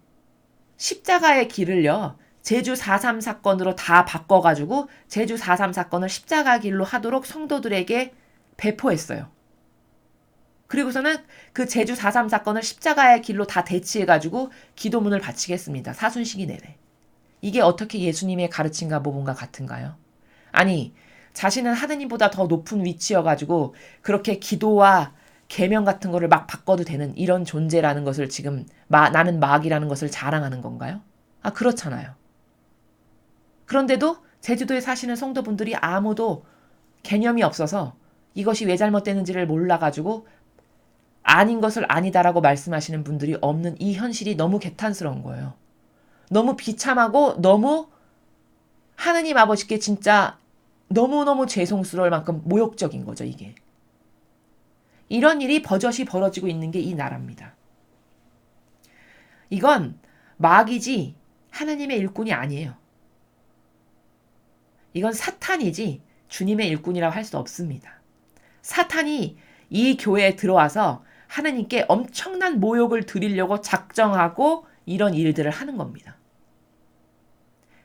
S1: 십자가의 길을요. 제주 4.3 사건으로 다 바꿔가지고 제주 4.3 사건을 십자가 길로 하도록 성도들에게 배포했어요. 그리고서는 그 제주 4.3 사건을 십자가의 길로 다 대치해가지고 기도문을 바치겠습니다. 사순시기 내내. 이게 어떻게 예수님의 가르침과 모범과 같은가요? 아니, 자신은 하느님보다 더 높은 위치여가지고 그렇게 기도와 계명 같은 거를 막 바꿔도 되는 이런 존재라는 것을 지금 나는 마귀라는 것을 자랑하는 건가요? 아, 그렇잖아요. 그런데도 제주도에 사시는 성도분들이 아무도 개념이 없어서 이것이 왜 잘못되는지를 몰라가지고 아닌 것을 아니다라고 말씀하시는 분들이 없는 이 현실이 너무 개탄스러운 거예요. 너무 비참하고 너무 하느님 아버지께 진짜 너무너무 죄송스러울 만큼 모욕적인 거죠, 이게. 이런 일이 버젓이 벌어지고 있는 게 이 나라입니다. 이건 마귀지 하느님의 일꾼이 아니에요. 이건 사탄이지 주님의 일꾼이라고 할 수 없습니다. 사탄이 이 교회에 들어와서 하느님께 엄청난 모욕을 드리려고 작정하고 이런 일들을 하는 겁니다.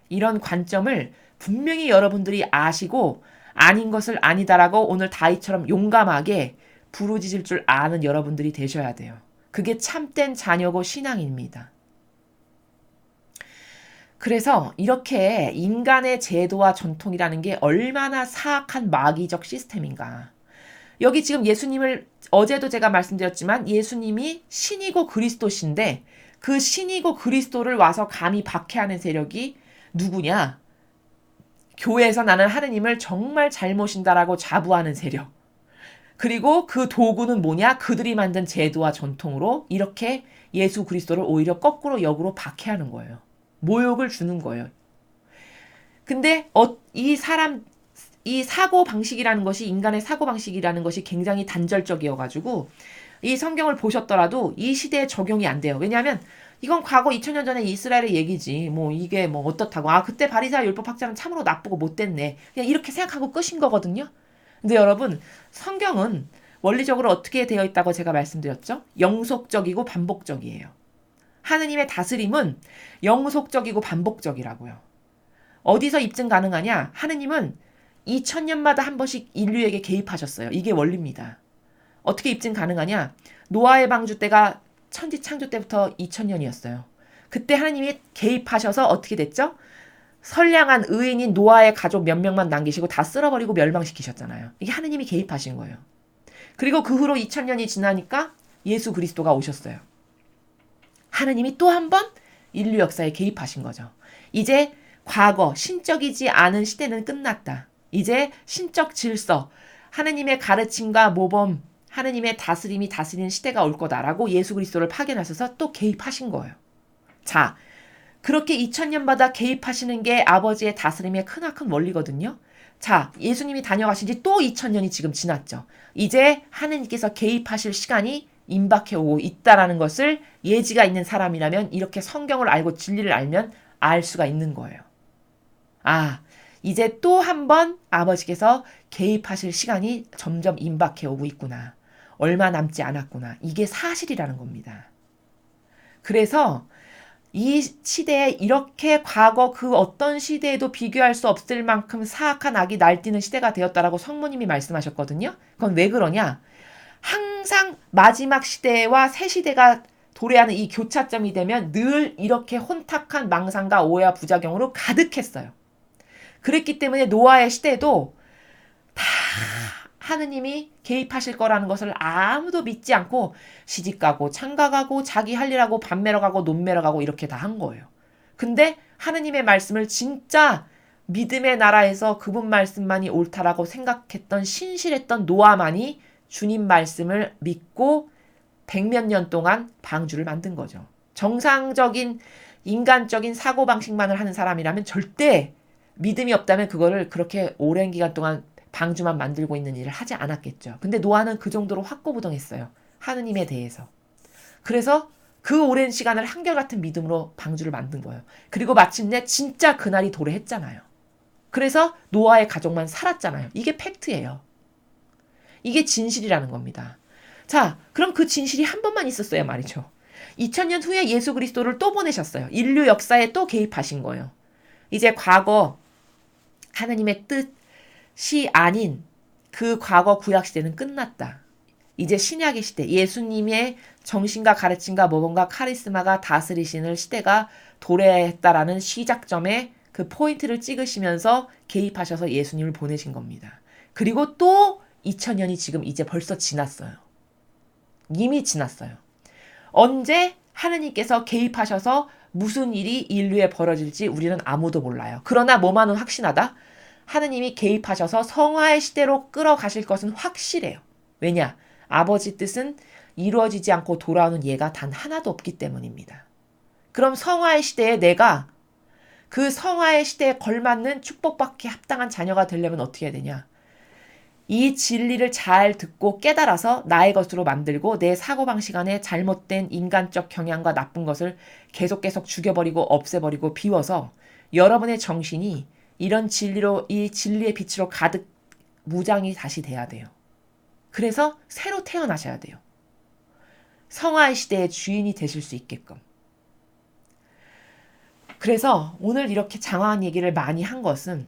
S1: 이런 관점을 분명히 여러분들이 아시고 아닌 것을 아니다라고 오늘 다윗처럼 용감하게 부르짖을 줄 아는 여러분들이 되셔야 돼요. 그게 참된 자녀고 신앙입니다. 그래서 이렇게 인간의 제도와 전통이라는 게 얼마나 사악한 마귀적 시스템인가. 여기 지금 예수님을 어제도 제가 말씀드렸지만 예수님이 신이고 그리스도신데 그 신이고 그리스도를 와서 감히 박해하는 세력이 누구냐? 교회에서 나는 하느님을 정말 잘 모신다라고 자부하는 세력. 그리고 그 도구는 뭐냐? 그들이 만든 제도와 전통으로 이렇게 예수 그리스도를 오히려 거꾸로 역으로 박해하는 거예요. 모욕을 주는 거예요. 근데 이 사고 방식이라는 것이 인간의 사고 방식이라는 것이 굉장히 단절적이어가지고 이 성경을 보셨더라도 이 시대에 적용이 안 돼요. 왜냐하면 이건 과거 2000년 전에 이스라엘의 얘기지. 뭐 이게 뭐 어떻다고. 아, 그때 바리새파 율법 학자는 참으로 나쁘고 못됐네. 그냥 이렇게 생각하고 끝인 거거든요. 근데 여러분, 성경은 원리적으로 어떻게 되어 있다고 제가 말씀드렸죠? 영속적이고 반복적이에요. 하느님의 다스림은 영속적이고 반복적이라고요. 어디서 입증 가능하냐? 하느님은 2000년마다 한 번씩 인류에게 개입하셨어요. 이게 원리입니다. 어떻게 입증 가능하냐? 노아의 방주 때가 천지 창조 때부터 2000년이었어요. 그때 하나님이 개입하셔서 어떻게 됐죠? 선량한 의인인 노아의 가족 몇 명만 남기시고 다 쓸어버리고 멸망시키셨잖아요. 이게 하느님이 개입하신 거예요. 그리고 그 후로 2000년이 지나니까 예수 그리스도가 오셨어요. 하느님이 또 한 번 인류 역사에 개입하신 거죠. 이제 과거 신적이지 않은 시대는 끝났다. 이제 신적 질서, 하느님의 가르침과 모범, 하느님의 다스림이 다스리는 시대가 올 거다라고 예수 그리스도를 파견하셔서 또 개입하신 거예요. 자, 그렇게 2000년마다 개입하시는 게 아버지의 다스림의 크나큰 원리거든요. 자, 예수님이 다녀가신 지 또 2000년이 지금 지났죠. 이제 하느님께서 개입하실 시간이 임박해 오고 있다라는 것을 예지가 있는 사람이라면 이렇게 성경을 알고 진리를 알면 알 수가 있는 거예요. 아, 이제 또 한 번 아버지께서 개입하실 시간이 점점 임박해 오고 있구나. 얼마 남지 않았구나. 이게 사실이라는 겁니다. 그래서 이 시대에 이렇게 과거 그 어떤 시대에도 비교할 수 없을 만큼 사악한 악이 날뛰는 시대가 되었다라고 성모님이 말씀하셨거든요. 그건 왜 그러냐? 항상 마지막 시대와 새 시대가 도래하는 이 교차점이 되면 늘 이렇게 혼탁한 망상과 오해와 부작용으로 가득했어요. 그랬기 때문에 노아의 시대도 다 하느님이 개입하실 거라는 것을 아무도 믿지 않고 시집가고 장가가고 자기 할 일하고 밥 매러 가고 논 매러 가고 이렇게 다 한 거예요. 근데 하느님의 말씀을 진짜 믿음의 나라에서 그분 말씀만이 옳다라고 생각했던 신실했던 노아만이 주님 말씀을 믿고 백몇 년 동안 방주를 만든 거죠. 정상적인 인간적인 사고방식만을 하는 사람이라면 절대 믿음이 없다면 그거를 그렇게 오랜 기간 동안 방주만 만들고 있는 일을 하지 않았겠죠. 근데 노아는 그 정도로 확고부동했어요. 하느님에 대해서. 그래서 그 오랜 시간을 한결같은 믿음으로 방주를 만든 거예요. 그리고 마침내 진짜 그날이 도래했잖아요. 그래서 노아의 가족만 살았잖아요. 이게 팩트예요. 이게 진실이라는 겁니다. 자, 그럼 그 진실이 한 번만 있었어야 말이죠. 2000년 후에 예수 그리스도를 또 보내셨어요. 인류 역사에 또 개입하신 거예요. 이제 과거 하느님의 뜻이 아닌 그 과거 구약 시대는 끝났다. 이제 신약의 시대, 예수님의 정신과 가르침과 모범과 카리스마가 다스리시는 시대가 도래했다라는 시작점에 그 포인트를 찍으시면서 개입하셔서 예수님을 보내신 겁니다. 그리고 또 2000년이 지금 이제 벌써 지났어요. 이미 지났어요. 언제 하느님께서 개입하셔서 무슨 일이 인류에 벌어질지 우리는 아무도 몰라요. 그러나 뭐만은 확신하다. 하느님이 개입하셔서 성화의 시대로 끌어가실 것은 확실해요. 왜냐? 아버지 뜻은 이루어지지 않고 돌아오는 예가 단 하나도 없기 때문입니다. 그럼 성화의 시대에 내가 그 성화의 시대에 걸맞는 축복받기 합당한 자녀가 되려면 어떻게 해야 되냐? 이 진리를 잘 듣고 깨달아서 나의 것으로 만들고 내 사고방식 안에 잘못된 인간적 경향과 나쁜 것을 계속 죽여버리고 없애버리고 비워서 여러분의 정신이 이런 진리로, 이 진리의 빛으로 가득 무장이 다시 돼야 돼요. 그래서 새로 태어나셔야 돼요. 성화의 시대의 주인이 되실 수 있게끔. 그래서 오늘 이렇게 장황한 얘기를 많이 한 것은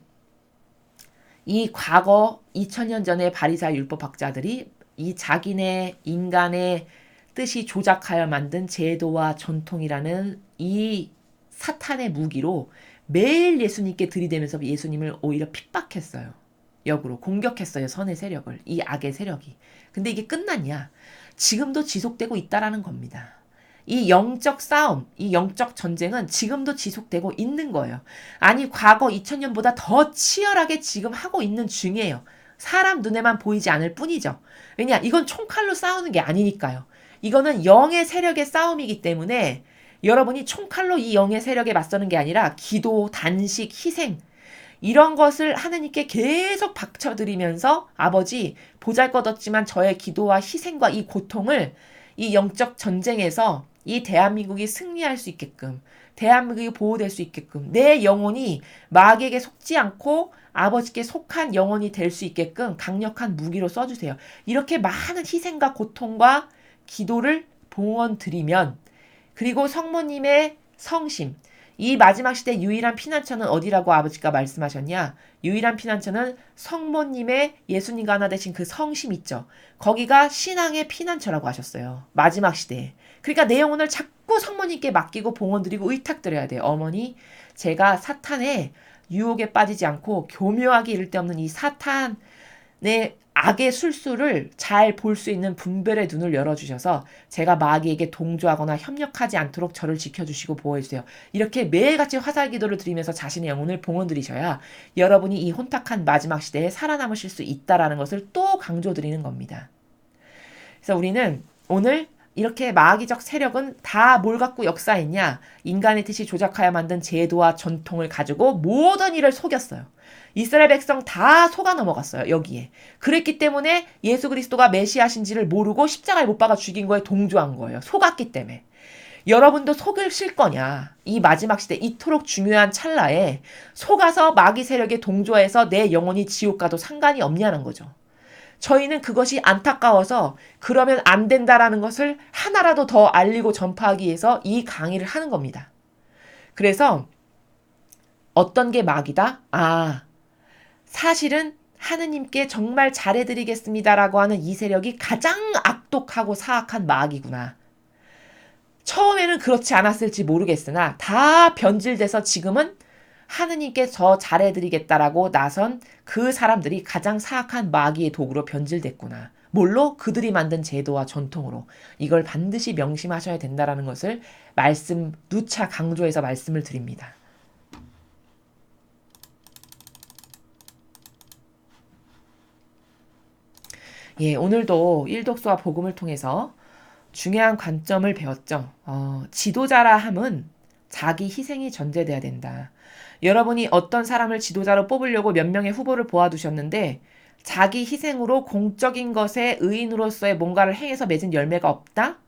S1: 이 과거 2000년 전의 바리사의 율법학자들이 이 자기네 인간의 뜻이 조작하여 만든 제도와 전통이라는 이 사탄의 무기로 매일 예수님께 들이대면서 예수님을 오히려 핍박했어요. 역으로 공격했어요. 선의 세력을. 이 악의 세력이. 근데 이게 끝났냐? 지금도 지속되고 있다라는 겁니다. 이 영적 싸움, 이 영적 전쟁은 지금도 지속되고 있는 거예요. 아니 과거 2000년보다 더 치열하게 지금 하고 있는 중이에요. 사람 눈에만 보이지 않을 뿐이죠. 왜냐? 이건 총칼로 싸우는 게 아니니까요. 이거는 영의 세력의 싸움이기 때문에 여러분이 총칼로 이 영의 세력에 맞서는 게 아니라 기도, 단식, 희생 이런 것을 하느님께 계속 박쳐드리면서 아버지 보잘것없지만 저의 기도와 희생과 이 고통을 이 영적 전쟁에서 이 대한민국이 승리할 수 있게끔 대한민국이 보호될 수 있게끔 내 영혼이 마귀에게 속지 않고 아버지께 속한 영혼이 될 수 있게끔 강력한 무기로 써주세요. 이렇게 많은 희생과 고통과 기도를 봉헌드리면 그리고 성모님의 성심 이 마지막 시대 유일한 피난처는 어디라고 아버지가 말씀하셨냐? 유일한 피난처는 성모님의 예수님과 하나 되신 그 성심 있죠. 거기가 신앙의 피난처라고 하셨어요. 마지막 시대에. 그러니까 내 영혼을 자꾸 성모님께 맡기고 봉헌드리고 의탁드려야 돼요. 어머니, 제가 사탄의 유혹에 빠지지 않고 교묘하게 이를 데 없는 이 사탄의 악의 술수를 잘 볼 수 있는 분별의 눈을 열어주셔서 제가 마귀에게 동조하거나 협력하지 않도록 저를 지켜주시고 보호해주세요. 이렇게 매일같이 화살기도를 드리면서 자신의 영혼을 봉헌드리셔야 여러분이 이 혼탁한 마지막 시대에 살아남으실 수 있다라는 것을 또 강조드리는 겁니다. 그래서 우리는 오늘 이렇게 마귀적 세력은 다 뭘 갖고 역사했냐? 인간의 뜻이 조작하여 만든 제도와 전통을 가지고 모든 일을 속였어요. 이스라엘 백성 다 속아 넘어갔어요. 여기에. 그랬기 때문에 예수 그리스도가 메시아신지를 모르고 십자가에 못 박아 죽인 거에 동조한 거예요. 속았기 때문에. 여러분도 속으실 거냐? 이 마지막 시대 이토록 중요한 찰나에 속아서 마귀 세력에 동조해서 내 영혼이 지옥 가도 상관이 없냐는 거죠. 저희는 그것이 안타까워서 그러면 안 된다라는 것을 하나라도 더 알리고 전파하기 위해서 이 강의를 하는 겁니다. 그래서 어떤 게 마귀다? 사실은 하느님께 정말 잘해드리겠습니다라고 하는 이 세력이 가장 악독하고 사악한 마귀구나. 처음에는 그렇지 않았을지 모르겠으나 다 변질돼서 지금은 하느님께 저 잘해드리겠다라고 나선 그 사람들이 가장 사악한 마귀의 도구로 변질됐구나. 뭘로? 그들이 만든 제도와 전통으로. 이걸 반드시 명심하셔야 된다라는 것을 누차 강조해서 말씀을 드립니다. 예, 오늘도 일독서와 복음을 통해서 중요한 관점을 배웠죠. 지도자라 함은 자기 희생이 전제돼야 된다. 여러분이 어떤 사람을 지도자로 뽑으려고 몇 명의 후보를 보아두셨는데 자기 희생으로 공적인 것에 의인으로서의 뭔가를 행해서 맺은 열매가 없다?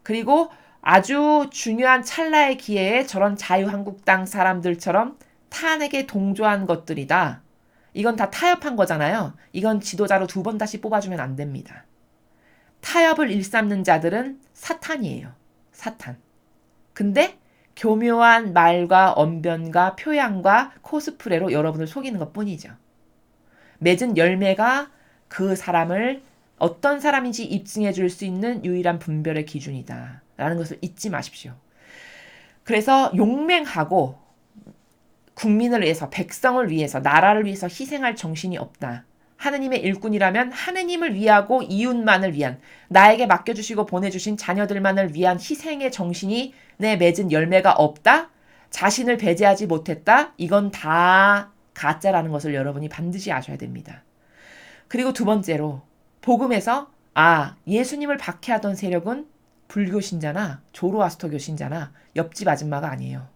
S1: 그리고 아주 중요한 찰나의 기회에 저런 자유한국당 사람들처럼 탄핵에 동조한 것들이다. 이건 다 타협한 거잖아요. 이건 지도자로 2번 다시 뽑아주면 안 됩니다. 타협을 일삼는 자들은 사탄이에요. 사탄. 근데 교묘한 말과 언변과 표양과 코스프레로 여러분을 속이는 것 뿐이죠. 맺은 열매가 그 사람을 어떤 사람인지 입증해 줄 수 있는 유일한 분별의 기준이다. 라는 것을 잊지 마십시오. 그래서 용맹하고 국민을 위해서, 백성을 위해서, 나라를 위해서 희생할 정신이 없다. 하느님의 일꾼이라면 하느님을 위하고 이웃만을 위한, 나에게 맡겨주시고 보내주신 자녀들만을 위한 희생의 정신이 내 맺은 열매가 없다? 자신을 배제하지 못했다? 이건 다 가짜라는 것을 여러분이 반드시 아셔야 됩니다. 그리고 두 번째로 복음에서 예수님을 박해하던 세력은 불교 신자나 조로아스터교 신자나 옆집 아줌마가 아니에요.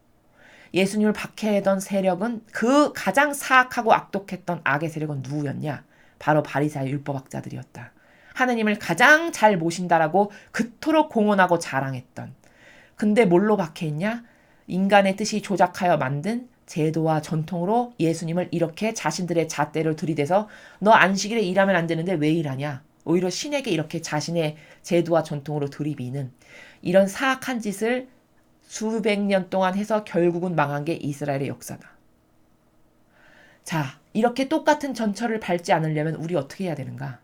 S1: 예수님을 박해하던 세력은 그 가장 사악하고 악독했던 악의 세력은 누구였냐? 바로 바리사의 율법학자들이었다. 하느님을 가장 잘 모신다라고 그토록 공언하고 자랑했던. 근데 뭘로 박해했냐? 인간의 뜻이 조작하여 만든 제도와 전통으로 예수님을 이렇게 자신들의 잣대를 들이대서 너 안식일에 일하면 안 되는데 왜 일하냐? 오히려 신에게 이렇게 자신의 제도와 전통으로 들이미는 이런 사악한 짓을 수백 년 동안 해서 결국은 망한 게 이스라엘의 역사다. 자, 이렇게 똑같은 전철을 밟지 않으려면 우리 어떻게 해야 되는가?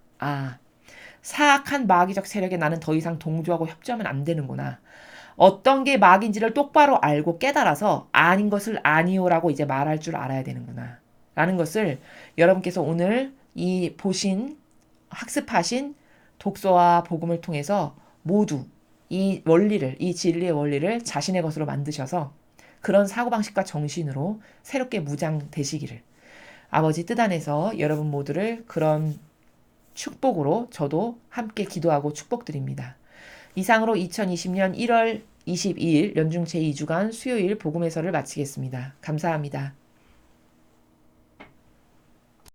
S1: 사악한 마귀적 세력에 나는 더 이상 동조하고 협조하면 안 되는구나. 어떤 게 마귀인지를 똑바로 알고 깨달아서 아닌 것을 아니오라고 이제 말할 줄 알아야 되는구나. 라는 것을 여러분께서 오늘 이 보신, 학습하신 독서와 복음을 통해서 모두 이 원리를, 이 진리의 원리를 자신의 것으로 만드셔서 그런 사고방식과 정신으로 새롭게 무장되시기를 아버지 뜻 안에서 여러분 모두를 그런 축복으로 저도 함께 기도하고 축복드립니다. 이상으로 2020년 1월 22일 연중 제2주간 수요일 복음 해설을 마치겠습니다. 감사합니다.